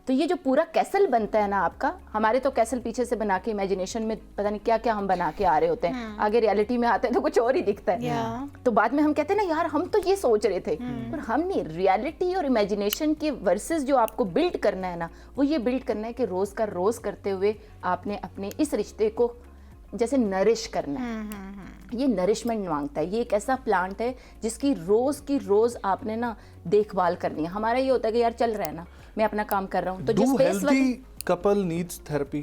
تو یہ جو پورا کیسل بنتا ہے نا آپ کا, ہمارے تو کیسل پیچھے سے بنا کے امیجنیشن میں پتہ نہیں کیا کیا ہم بنا کے آ رہے ہوتے ہیں, آگے ریالٹی میں آتے ہیں تو کچھ اور ہی دکھتا ہے. تو بعد میں ہم کہتے ہیں نا یار ہم تو یہ سوچ رہے تھے, پر ہم نہیں. ریالٹی اور امیجنیشن کے ورسز جو آپ کو بلڈ کرنا ہے نا, وہ یہ بلڈ کرنا ہے کہ روز کا روز کرتے ہوئے آپ نے اپنے اس رشتے کو جیسے نرش کرنا ہے. یہ نرشمنٹ مانگتا ہے. یہ ایک ایسا پلانٹ ہے جس کی روز آپ نے نا دیکھ بھال کرنی ہے. ہمارا یہ ہوتا ہے کہ یار چل رہا ہے نا, میں اپنا کام کر رہا ہوں. تو جو healthy couple needs therapy,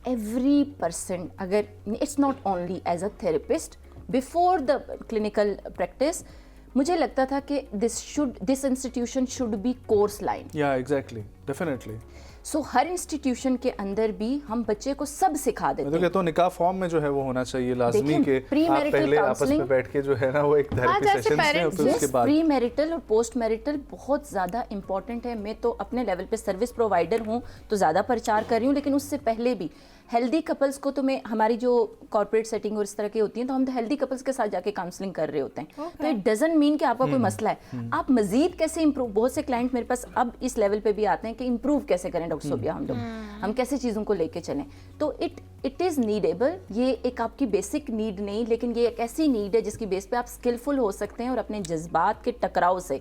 every person, اگر it's not only as a therapist, before the clinical practice مجھے لگتا تھا کہ this institution should be course line. یا ایگزیکٹلی, ڈیفینیٹلی. سو ہر انسٹیٹیوشن کے اندر بھی ہم بچے کو سب سکھا دیتے ہیں. میں تو کہتا ہوں نکاح فارم میں جو ہے وہ ہونا چاہیے لازمی کہ آپ پہلے آپس میں بیٹھ کے جو ہے نا وہ ایک تھراپی سیشن سے, اور پھر اس کے بعد پری میرٹل اور پوسٹ میرٹل بہت زیادہ امپورٹنٹ ہے. میں تو اپنے لیول پہ سروس پرووائڈر ہوں تو زیادہ پرچار کر رہی ہوں, لیکن اس سے پہلے بھی ہیلدی کپلس کو تو میں, ہماری جو کارپوریٹ سیٹنگ اور اس طرح کی ہوتی ہیں تو ہم تو ہیلدی کپلس کے ساتھ جا کے کاؤنسلنگ کر رہے ہوتے ہیں. تو اٹ ڈزنٹ مین کہ آپ کا کوئی مسئلہ ہے. آپ مزید کیسے امپروو, بہت سے کلائنٹ میرے پاس اب اس لیول پہ بھی آتے ہیں کہ امپروو کیسے کریں ڈاکٹر صوبیہ, ہم کیسے چیزوں کو لے کے چلیں. تو اٹ از نیڈیبل. یہ ایک آپ کی بیسک نیڈ نہیں, لیکن یہ ایک ایسی نیڈ ہے جس کی بیس پہ آپ اسکلفل ہو سکتے ہیں اور اپنے جذبات کے ٹکراؤ سے.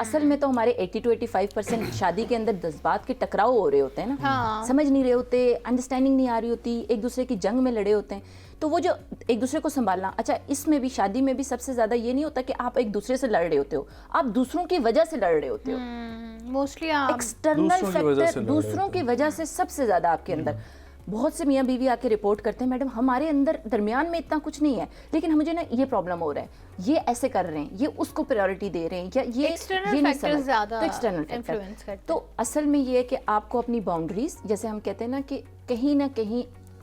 اصل میں تو ہمارے 80 to 85% شادی کے اندر جذبات کے ٹکراؤ ہو رہے ہوتے ہیں نا, سمجھ نہیں رہے ہوتے, انڈرسٹینڈنگ نہیں آ رہی ہوتی, ایک دوسرے کی جنگ میں لڑے ہوتے ہیں. تو وہ جو ایک دوسرے کو سنبھالنا, اچھا اس میں بھی شادی میں بھی سب سے زیادہ یہ نہیں ہوتا کہ آپ ایک دوسرے سے لڑ رہے ہوتے ہو, آپ دوسروں کی وجہ سے لڑ رہے ہوتے ہو. موسٹلی ایکسٹرنل فیکٹر دوسروں کی وجہ سے سب سے زیادہ آپ کے اندر. بہت سے میاں بیوی آ کے رپورٹ کرتے ہیں, میڈم ہمارے اندر درمیان میں اتنا کچھ نہیں ہے, لیکن مجھے نا یہ پرابلم ہو رہا ہے, یہ ایسے کر رہے ہیں, یہ اس کو پریورٹی دے رہے ہیں, یا یہ ایکسٹرنل فیکٹر. تو اصل میں یہ ہے کہ آپ کو اپنی باؤنڈریز, جیسے ہم کہتے ہیں نا کہ کہیں نہ کہیں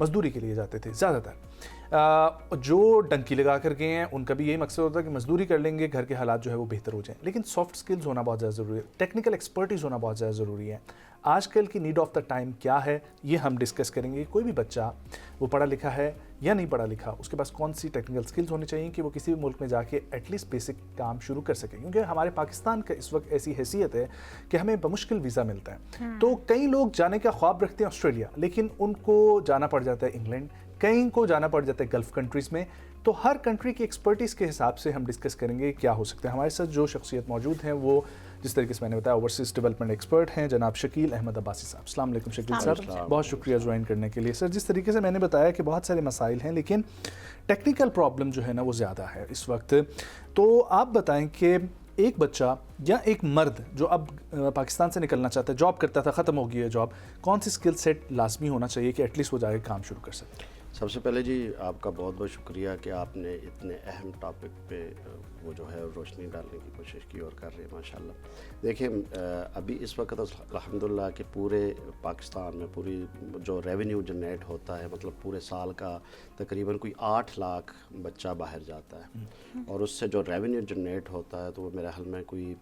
مزدوری کے لیے جاتے تھے زیادہ تر. جو ڈنکی لگا کر گئے ہیں ان کا بھی یہی مقصد ہوتا ہے کہ مزدوری کر لیں گے, گھر کے حالات جو ہے وہ بہتر ہو جائیں. لیکن سافٹ سکلز ہونا بہت زیادہ ضروری ہے, ٹیکنیکل ایکسپرٹیز ہونا بہت زیادہ ضروری ہے. آج کل کی نیڈ آف دا ٹائم کیا ہے یہ ہم ڈسکس کریں گے. کوئی بھی بچہ وہ پڑھا لکھا ہے یا نہیں پڑھا لکھا, اس کے پاس کون سی ٹیکنیکل سکلز ہونی چاہیے کہ وہ کسی بھی ملک میں جا کے ایٹ لیسٹ بیسک کام شروع کر سکے. کیونکہ ہمارے پاکستان کا اس وقت ایسی حیثیت ہے کہ ہمیں بمشکل ویزا ملتا ہے. تو کئی لوگ جانے کا خواب رکھتے ہیں آسٹریلیا, لیکن ان کو جانا پڑ جاتا ہے انگلینڈ, کئی کو جانا پڑ جاتا ہے گلف کنٹریز میں. تو ہر کنٹری کی ایکسپرٹیز کے حساب سے ہم ڈسکس کریں گے کیا ہو سکتا ہے. ہمارے ساتھ جو شخصیت موجود ہیں وہ جس طریقے سے میں نے بتایا اوورسیز ڈیولپمنٹ ایکسپرٹ ہیں جناب شکیل احمد عباسی صاحب. السلام علیکم شکیل صاحب, بہت شکریہ جوائن کرنے کے لیے. سر جس طریقے سے میں نے بتایا کہ بہت سارے مسائل ہیں لیکن ٹیکنیکل پرابلم جو ہے نا وہ زیادہ ہے اس وقت. تو آپ بتائیں کہ ایک بچہ یا ایک مرد جو اب پاکستان سے نکلنا چاہتا ہے, جاب کرتا تھا ختم ہو گئی ہے جاب, کون سی اسکل سیٹ لازمی ہونا چاہیے کہ ایٹ لیسٹ وہ جا کے کام شروع کر سکے؟ سب سے پہلے جی آپ کا بہت بہت شکریہ کہ آپ نے اتنے اہم ٹاپک پہ وہ جو ہے روشنی ڈالنے کی کوشش کی اور کر رہے ہیں ماشاء اللہ. دیکھیں ابھی اس وقت الحمدللہ کہ پورے پاکستان میں پوری جو ریونیو جنریٹ ہوتا ہے, مطلب پورے سال کا تقریباً کوئی 8 لاکھ بچہ باہر جاتا ہے, اور اس سے جو ریونیو جنریٹ ہوتا ہے تو وہ میرے حال میں کوئی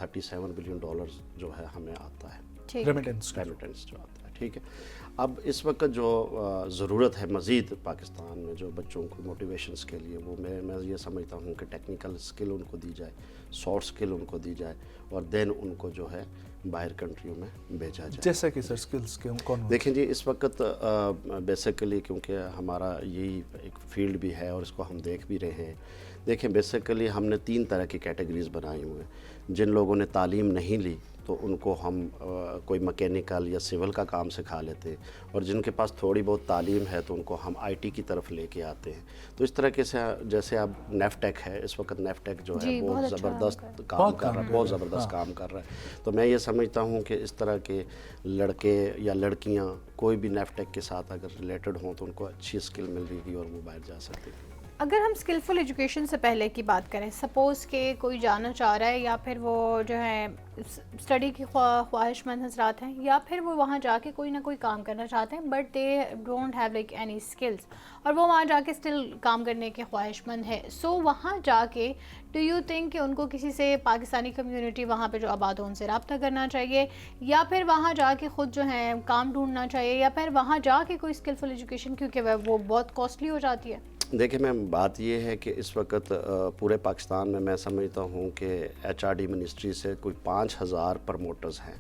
$37 بلین جو ہے ہمیں آتا ہے, ریمیٹنس جو آتا ہے. ٹھیک ہے, اب اس وقت جو ضرورت ہے مزید پاکستان میں جو بچوں کو موٹیویشنس کے لیے, وہ میں یہ سمجھتا ہوں کہ ٹیکنیکل سکل ان کو دی جائے, سافٹ سکل ان کو دی جائے, اور دین ان کو جو ہے باہر کنٹریوں میں بھیجا جائے. جیسا کہ سر سکلز کے کون دیکھیں جی اس وقت بیسیکلی کیونکہ ہمارا یہی ایک فیلڈ بھی ہے اور اس کو ہم دیکھ بھی رہے ہیں. دیکھیں بیسیکلی ہم نے 3 طرح کی کیٹیگریز بنائی ہوئے ہیں. جن لوگوں نے تعلیم نہیں لی تو ان کو ہم کوئی مکینیکل یا سول کا کام سکھا لیتے ہیں, اور جن کے پاس تھوڑی بہت تعلیم ہے تو ان کو ہم آئی ٹی کی طرف لے کے آتے ہیں. تو اس طرح سے جیسے اب نیف ٹیک ہے, اس وقت نیف ٹیک جو ہے بہت زبردست کام کر رہا ہے, بہت زبردست کام کر رہا ہے. تو میں یہ سمجھتا ہوں کہ اس طرح کے لڑکے یا لڑکیاں کوئی بھی نیف ٹیک کے ساتھ اگر ریلیٹڈ ہوں تو ان کو اچھی اسکل مل رہی ہے اور وہ باہر جا سکتے ہیں. اگر ہم اسکلفل ایجوکیشن سے پہلے کی بات کریں, سپوز کہ کوئی جانا چاہ رہا ہے یا پھر وہ جو ہے اسٹڈی کی خواہش مند حضرات ہیں, یا پھر وہ وہاں جا کے کوئی نہ کوئی کام کرنا چاہتے ہیں but they don't have like any skills, اور وہ وہاں جا کے اسٹل کام کرنے کے خواہش مند ہے. سو وہاں جا کے ڈو یو تھنک کہ ان کو کسی سے پاکستانی کمیونٹی وہاں پہ جو آباد ہو ان سے رابطہ کرنا چاہیے, یا پھر وہاں جا کے خود جو ہے کام ڈھونڈنا چاہیے, یا پھر وہاں جا کے کوئی اسکلفل ایجوکیشن کیونکہ وہ بہت کاسٹلی ہو جاتی ہے؟ دیکھیں میم بات یہ ہے کہ اس وقت پورے پاکستان میں سمجھتا ہوں کہ HRD منسٹری سے کوئی 5000 پروموٹرز ہیں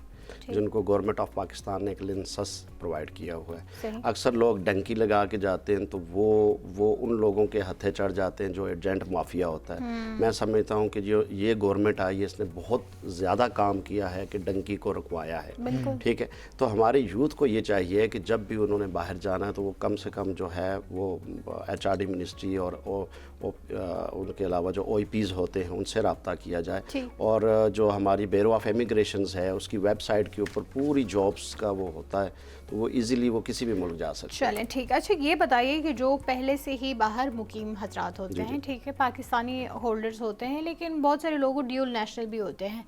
جن کو گورنمنٹ آف پاکستان نے ایک لنسس پرووائڈ کیا ہوا ہے. اکثر لوگ ڈنکی لگا کے جاتے ہیں تو وہ ان لوگوں کے ہتھے چڑھ جاتے ہیں جو ایجنٹ مافیا ہوتا ہے. میں سمجھتا ہوں کہ جو یہ گورنمنٹ آئی ہے اس نے بہت زیادہ کام کیا ہے کہ ڈنکی کو رکوایا ہے. ٹھیک ہے, تو ہمارے یوتھ کو یہ چاہیے کہ جب بھی انہوں نے باہر جانا ہے تو وہ کم سے کم جو ہے وہ HRD منسٹری اور ان کے علاوہ جو OEPs ہوتے ہیں ان سے رابطہ کیا جائے, اور جو ہماری بیورو آف امیگریشنز ہے اس کی ویب سائٹ کے اوپر پوری جابس کا وہ ہوتا ہے, تو وہ ایزیلی وہ کسی بھی ملک جا سکتے ہیں. چلیں ٹھیک. اچھا یہ بتائیے کہ جو پہلے سے ہی باہر مقیم حضرات ہوتے ہیں, ٹھیک ہے, پاکستانی ہولڈرز ہوتے ہیں, لیکن بہت سارے لوگ ڈیول نیشنل بھی ہوتے ہیں,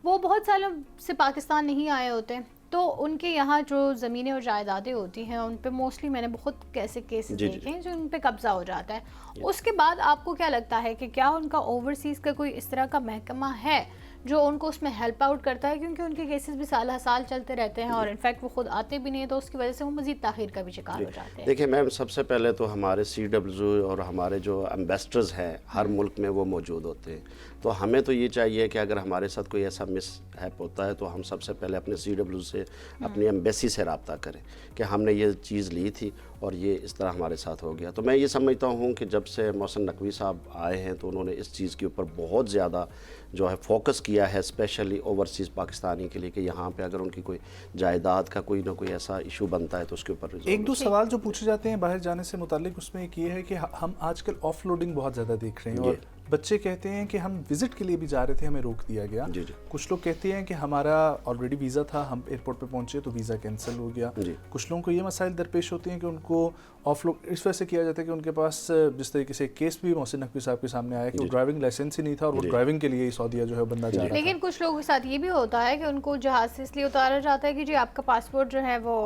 وہ بہت سالوں سے پاکستان نہیں آئے ہوتے, تو ان کے یہاں جو زمینیں اور جائیدادیں ہوتی ہیں ان پہ موسٹلی میں نے بہت کیسے کیسز دیکھے ہیں جو ان پہ قبضہ ہو جاتا ہے. اس کے بعد آپ کو کیا لگتا ہے کہ کیا ان کا اوورسیز کا کوئی اس طرح کا محکمہ ہے جو ان کو اس میں ہیلپ آؤٹ کرتا ہے, کیونکہ ان کے کیسز بھی سال ہر سال چلتے رہتے ہیں اور انفیکٹ وہ خود آتے بھی نہیں ہیں, تو اس کی وجہ سے وہ مزید تاخیر کا بھی شکار ہو جاتے ہیں. دیکھیں میم سب سے پہلے تو ہمارے CWO اور ہمارے جو ایمبیسڈرز ہیں ہر ملک میں وہ موجود ہوتے ہیں, تو ہمیں تو یہ چاہیے کہ اگر ہمارے ساتھ کوئی ایسا مس ہیپ ہوتا ہے تو ہم سب سے پہلے اپنے CWO سے اپنی ایمبیسی سے رابطہ کریں کہ ہم نے یہ چیز لی تھی اور یہ اس طرح ہمارے ساتھ ہو گیا. تو میں یہ سمجھتا ہوں کہ جب سے محسن نقوی صاحب آئے ہیں تو انہوں نے اس چیز کے اوپر بہت زیادہ جو ہے فوکس کیا ہے, اسپیشلی اوورسیز پاکستانی کے لیے, کہ یہاں پہ اگر ان کی کوئی جائیداد کا کوئی نہ کوئی ایسا ایشو بنتا ہے تو اس کے اوپر ایک دو سوال جو پوچھے جاتے ہیں باہر جانے سے متعلق, اس میں ایک یہ ہے کہ ہم آج کل آف لوڈنگ بہت زیادہ دیکھ رہے ہیں, اور بچے کہتے ہیں کہ ہم وزٹ کے لیے بھی جا رہے تھے, ہمیں روک دیا گیا. کچھ لوگ کہتے ہیں کہ ہمارا آلریڈی ویزا تھا, ہم ایئرپورٹ پہ پہنچے تو ویزا کینسل ہو گیا. کچھ لوگوں کو یہ مسائل درپیش ہوتے ہیں کہ ان کو آف لوڈ اس وجہ سے کیا جاتا ہے کہ ان کے پاس جس طریقے سے کیس بھی محسن نقوی صاحب کے سامنے آیا کہ وہ ڈرائیونگ لائسنس ہی نہیں تھا اور وہ ڈرائیونگ کے لیے سعودیہ جو ہے بندہ جا رہا تھا. لیکن کچھ لوگوں کے ساتھ یہ بھی ہوتا ہے کہ ان کو جہاز سے اس لیے اتارا جاتا ہے کہ جی آپ کا پاسپورٹ جو ہے وہ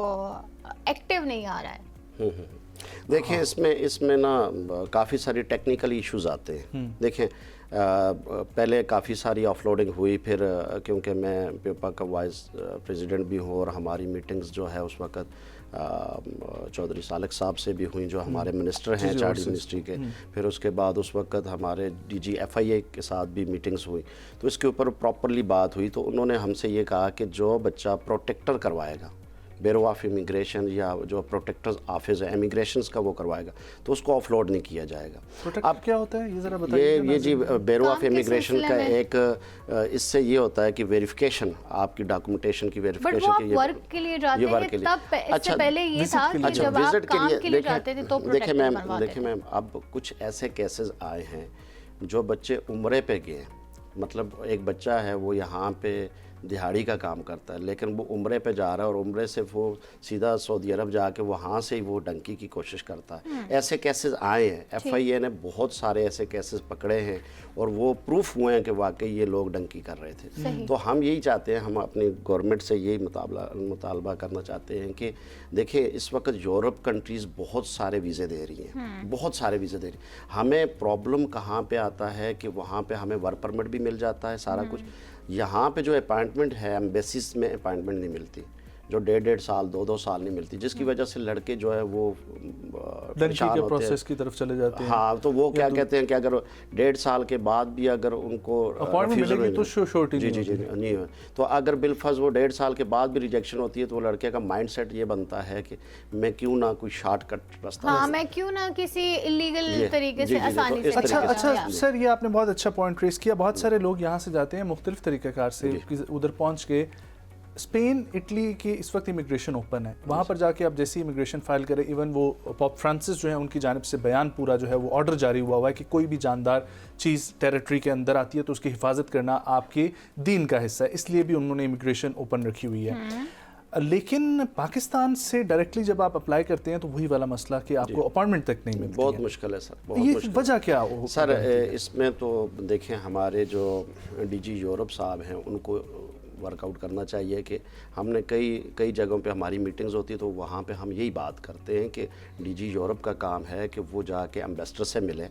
ایکٹیو نہیں آ رہا ہے. دیکھیں اس میں نا کافی ساری ٹیکنیکل ایشوز آتے ہیں. دیکھیں پہلے کافی ساری آف لوڈنگ ہوئی، پھر کیونکہ میں پیپا کا وائس پریزیڈنٹ بھی ہوں اور ہماری میٹنگز جو ہے اس وقت چودھری سالک صاحب سے بھی ہوئیں جو ہمارے منسٹر ہیں ایچ آر ڈی منسٹری کے. پھر اس کے بعد اس وقت ہمارے ڈی جی ایف آئی اے کے ساتھ بھی میٹنگز ہوئی، تو اس کے اوپر پراپرلی بات ہوئی. تو انہوں نے ہم سے یہ کہا کہ جو بچہ پروٹیکٹر کروائے گا بیورو آف امیگریشن یا جو پروٹیکٹر آفس ہے امیگریشنز کا وہ کروائے گا تو اس کو آف لوڈ نہیں کیا جائے گا. اب کیا ہوتا ہے یہ ذرا بتائیے. یہ جی بیورو آف امیگریشن کا ایک اس سے یہ ہوتا ہے کہ ویریفیکیشن آپ کی ڈاکومنٹیشن کی ویریفیکیشن کے ورک کے لیے جاتے ہیں تب اس سے پہلے یہ تھا کہ جب آپ کام کے لیے جاتے تھے تو دیکھیں میم اب کچھ ایسے کیسز آئے ہیں جو بچے عمرے پہ گئے، مطلب ایک بچہ ہے وہ یہاں پہ دہاڑی کا کام کرتا ہے لیکن وہ عمرے پہ جا رہا ہے اور عمرے سے وہ سیدھا سعودی عرب جا کے وہاں سے ہی وہ ڈنکی کی کوشش کرتا ہے. ایسے کیسز آئے ہیں، ایف آئی اے نے بہت سارے ایسے کیسز پکڑے ہیں اور وہ پروف ہوئے ہیں کہ واقعی یہ لوگ ڈنکی کر رہے تھے. تو ہم یہی چاہتے ہیں، ہم اپنی گورنمنٹ سے یہی مطالبہ کرنا چاہتے ہیں کہ دیکھیں اس وقت یورپ کنٹریز بہت سارے ویزے دے رہی ہیں، بہت سارے ویزے دے رہی ہیں. ہمیں پرابلم کہاں پہ آتا ہے کہ وہاں پہ ہمیں ورک پرمٹ بھی مل جاتا ہے سارا کچھ، یہاں پہ جو اپائنٹمنٹ ہے ایمبیسیز میں اپائنٹمنٹ نہیں ملتی، جو 1.5 سال 2 سال نہیں ملتی، جس کی وجہ سے لڑکے جو ہے وہ ڈنکی کے پروسیس کی طرف چلے جاتے ہیں. ہاں تو وہ کیا کہتے ہیں کہ اگر 1.5 سال کے بعد بھی اگر ان کو اپائنٹمنٹ ملے گی تو شورٹی جی نہیں ہے تو اگر بالفرض وہ 1.5 سال کے بعد بھی ریجیکشن ہوتی ہے تو وہ لڑکے کا مائنڈ سیٹ یہ بنتا ہے کہ میں کیوں نہ کوئی شارٹ کٹ رستہ، میں کیوں نہ کسی اللیگل طریقے سے آسانی سے. اچھا سر، یہ آپ نے بہت اچھا پوائنٹ ریز کیا. بہت سارے لوگ یہاں سے جاتے ہیں مختلف طریقہ کار سے، ادھر پہنچ کے اسپین اٹلی کی اس وقت امیگریشن اوپن ہے، وہاں پر جا کے آپ جیسی امیگریشن فائل کریں، ایون وہ پاپ فرانسس جو ہیں ان کی جانب سے بیان پورا جو ہے وہ آرڈر جاری ہوا ہے کہ کوئی بھی جاندار چیز ٹیریٹری کے اندر آتی ہے تو اس کی حفاظت کرنا آپ کے دین کا حصہ ہے، اس لیے بھی انہوں نے امیگریشن اوپن رکھی ہوئی ہے. لیکن پاکستان سے ڈائریکٹلی جب آپ اپلائی کرتے ہیں تو وہی والا مسئلہ کہ آپ کو اپائنٹمنٹ تک نہیں ملتی. بہت مشکل ہے سر. یہ وجہ کیا ہو سر؟ اس میں تو دیکھیں ہمارے جو ڈی جی یورپ صاحب ہیں ان کو ورک آؤٹ کرنا چاہیے کہ ہم نے کئی جگہوں پہ ہماری میٹنگز ہوتی ہے تو وہاں پہ ہم یہی بات کرتے ہیں کہ ڈی جی یورپ کا کام ہے کہ وہ جا کے ایمبیسڈر سے ملے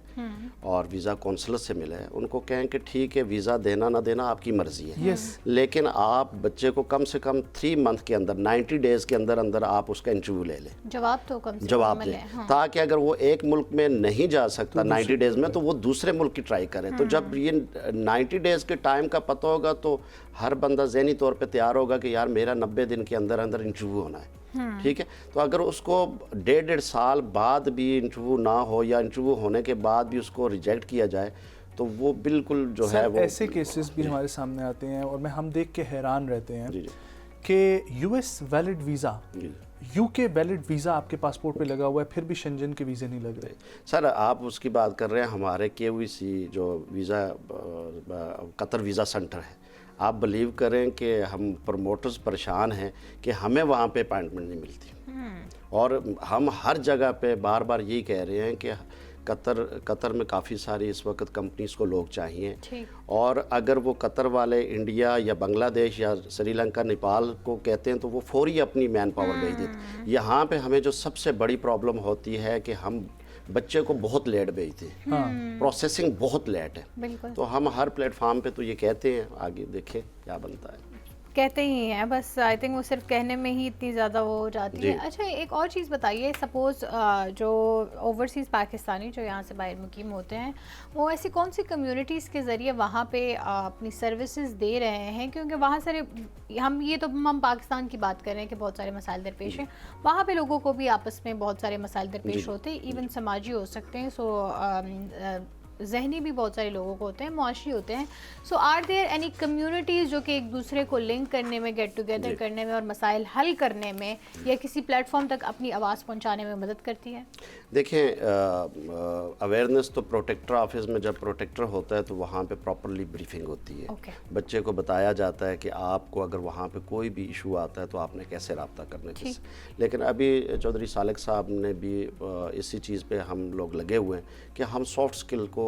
اور ویزا کونسلر سے ملے، ان کو کہیں کہ ٹھیک ہے ویزا دینا نہ دینا آپ کی مرضی ہے، لیکن آپ بچے کو کم سے کم 3 منتھ کے اندر 90 ڈیز کے اندر آپ اس کا انٹرویو لے لیں، جواب دیں، تاکہ اگر وہ ایک ملک میں نہیں جا سکتا 90 ڈیز میں تو وہ دوسرے ملک کی ٹرائی کرے. تو جب یہ 90 ڈیز کے ٹائم کا پتہ ہوگا تو ہر بندہ ذہنی طور پہ تیار ہوگا کہ یار میرا 90 دن کے اندر انٹرویو ہونا ہے، ٹھیک ہے. تو اگر اس کو 1.5 سال بعد بھی انٹرویو نہ ہو یا انٹرویو ہونے کے بعد بھی اس کو ریجیکٹ کیا جائے تو وہ بالکل جو ہے وہ ایسے کیسز بھی ہمارے سامنے آتے ہیں اور ہم دیکھ کے حیران رہتے ہیں کہ U S valid visa, you کے ویلڈ ویزا آپ کے پاسپورٹ پہ لگا ہوا ہے، پھر بھی شنجن کے ویزے نہیں لگ رہے. سر آپ اس کی بات کر رہے ہیں، ہمارے KOEC جو ویزا قطر ویزا سینٹر ہے، آپ بلیو کریں کہ ہم پروموٹرز پریشان ہیں کہ ہمیں وہاں پہ اپائنٹمنٹ نہیں ملتی، اور ہم ہر جگہ پہ بار بار یہی کہہ رہے ہیں کہ قطر میں کافی ساری اس وقت کمپنیز کو لوگ چاہیے، اور اگر وہ قطر والے انڈیا یا بنگلہ دیش یا سری لنکا نیپال کو کہتے ہیں تو وہ فوری اپنی مین پاور بھیج دیتے. یہاں پہ ہمیں جو سب سے بڑی پرابلم ہوتی ہے کہ ہم بچے کو بہت لیٹ بھیجتے ہیں، پروسیسنگ بہت لیٹ ہے. تو ہم ہر پلیٹ فارم پہ تو یہ کہتے ہیں، آگے دیکھیں کیا بنتا ہے. کہتے ہی ہیں بس، آئی تھنک وہ صرف کہنے میں ہی اتنی زیادہ وہ ہو جاتی ہے. اچھا ایک اور چیز بتائیے، سپوز جو اوورسیز پاکستانی جو یہاں سے باہر مقیم ہوتے ہیں وہ ایسی کون سی کمیونٹیز کے ذریعے وہاں پہ اپنی سروسز دے رہے ہیں؟ کیونکہ وہاں سارے ہم پاکستان کی بات کر رہے ہیں کہ بہت سارے مسائل درپیش ہیں، وہاں پہ لوگوں کو بھی آپس میں بہت سارے مسائل درپیش ہوتے ہیں، ایون سماجی ہو سکتے ہیں، سو ذہنی بھی بہت سارے لوگوں کو ہوتے ہیں، معاشی ہوتے ہیں. سو آر دیئر اینی کمیونٹیز جو کہ ایک دوسرے کو لنک کرنے میں، گیٹ ٹوگیدر کرنے میں اور مسائل حل کرنے میں یا کسی پلیٹ فارم تک اپنی آواز پہنچانے میں مدد کرتی ہے؟ دیکھیں اویئرنیس تو پروٹیکٹر آفس میں جب پروٹیکٹر ہوتا ہے تو وہاں پہ پراپرلی بریفنگ ہوتی ہے، بچے کو بتایا جاتا ہے کہ آپ کو اگر وہاں پہ کوئی بھی ایشو آتا ہے تو آپ نے کیسے رابطہ کرنا ہے. لیکن ابھی چودھری سالک صاحب نے بھی اسی چیز پہ ہم لوگ لگے ہوئے ہیں کہ ہم سافٹ اسکل کو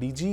DG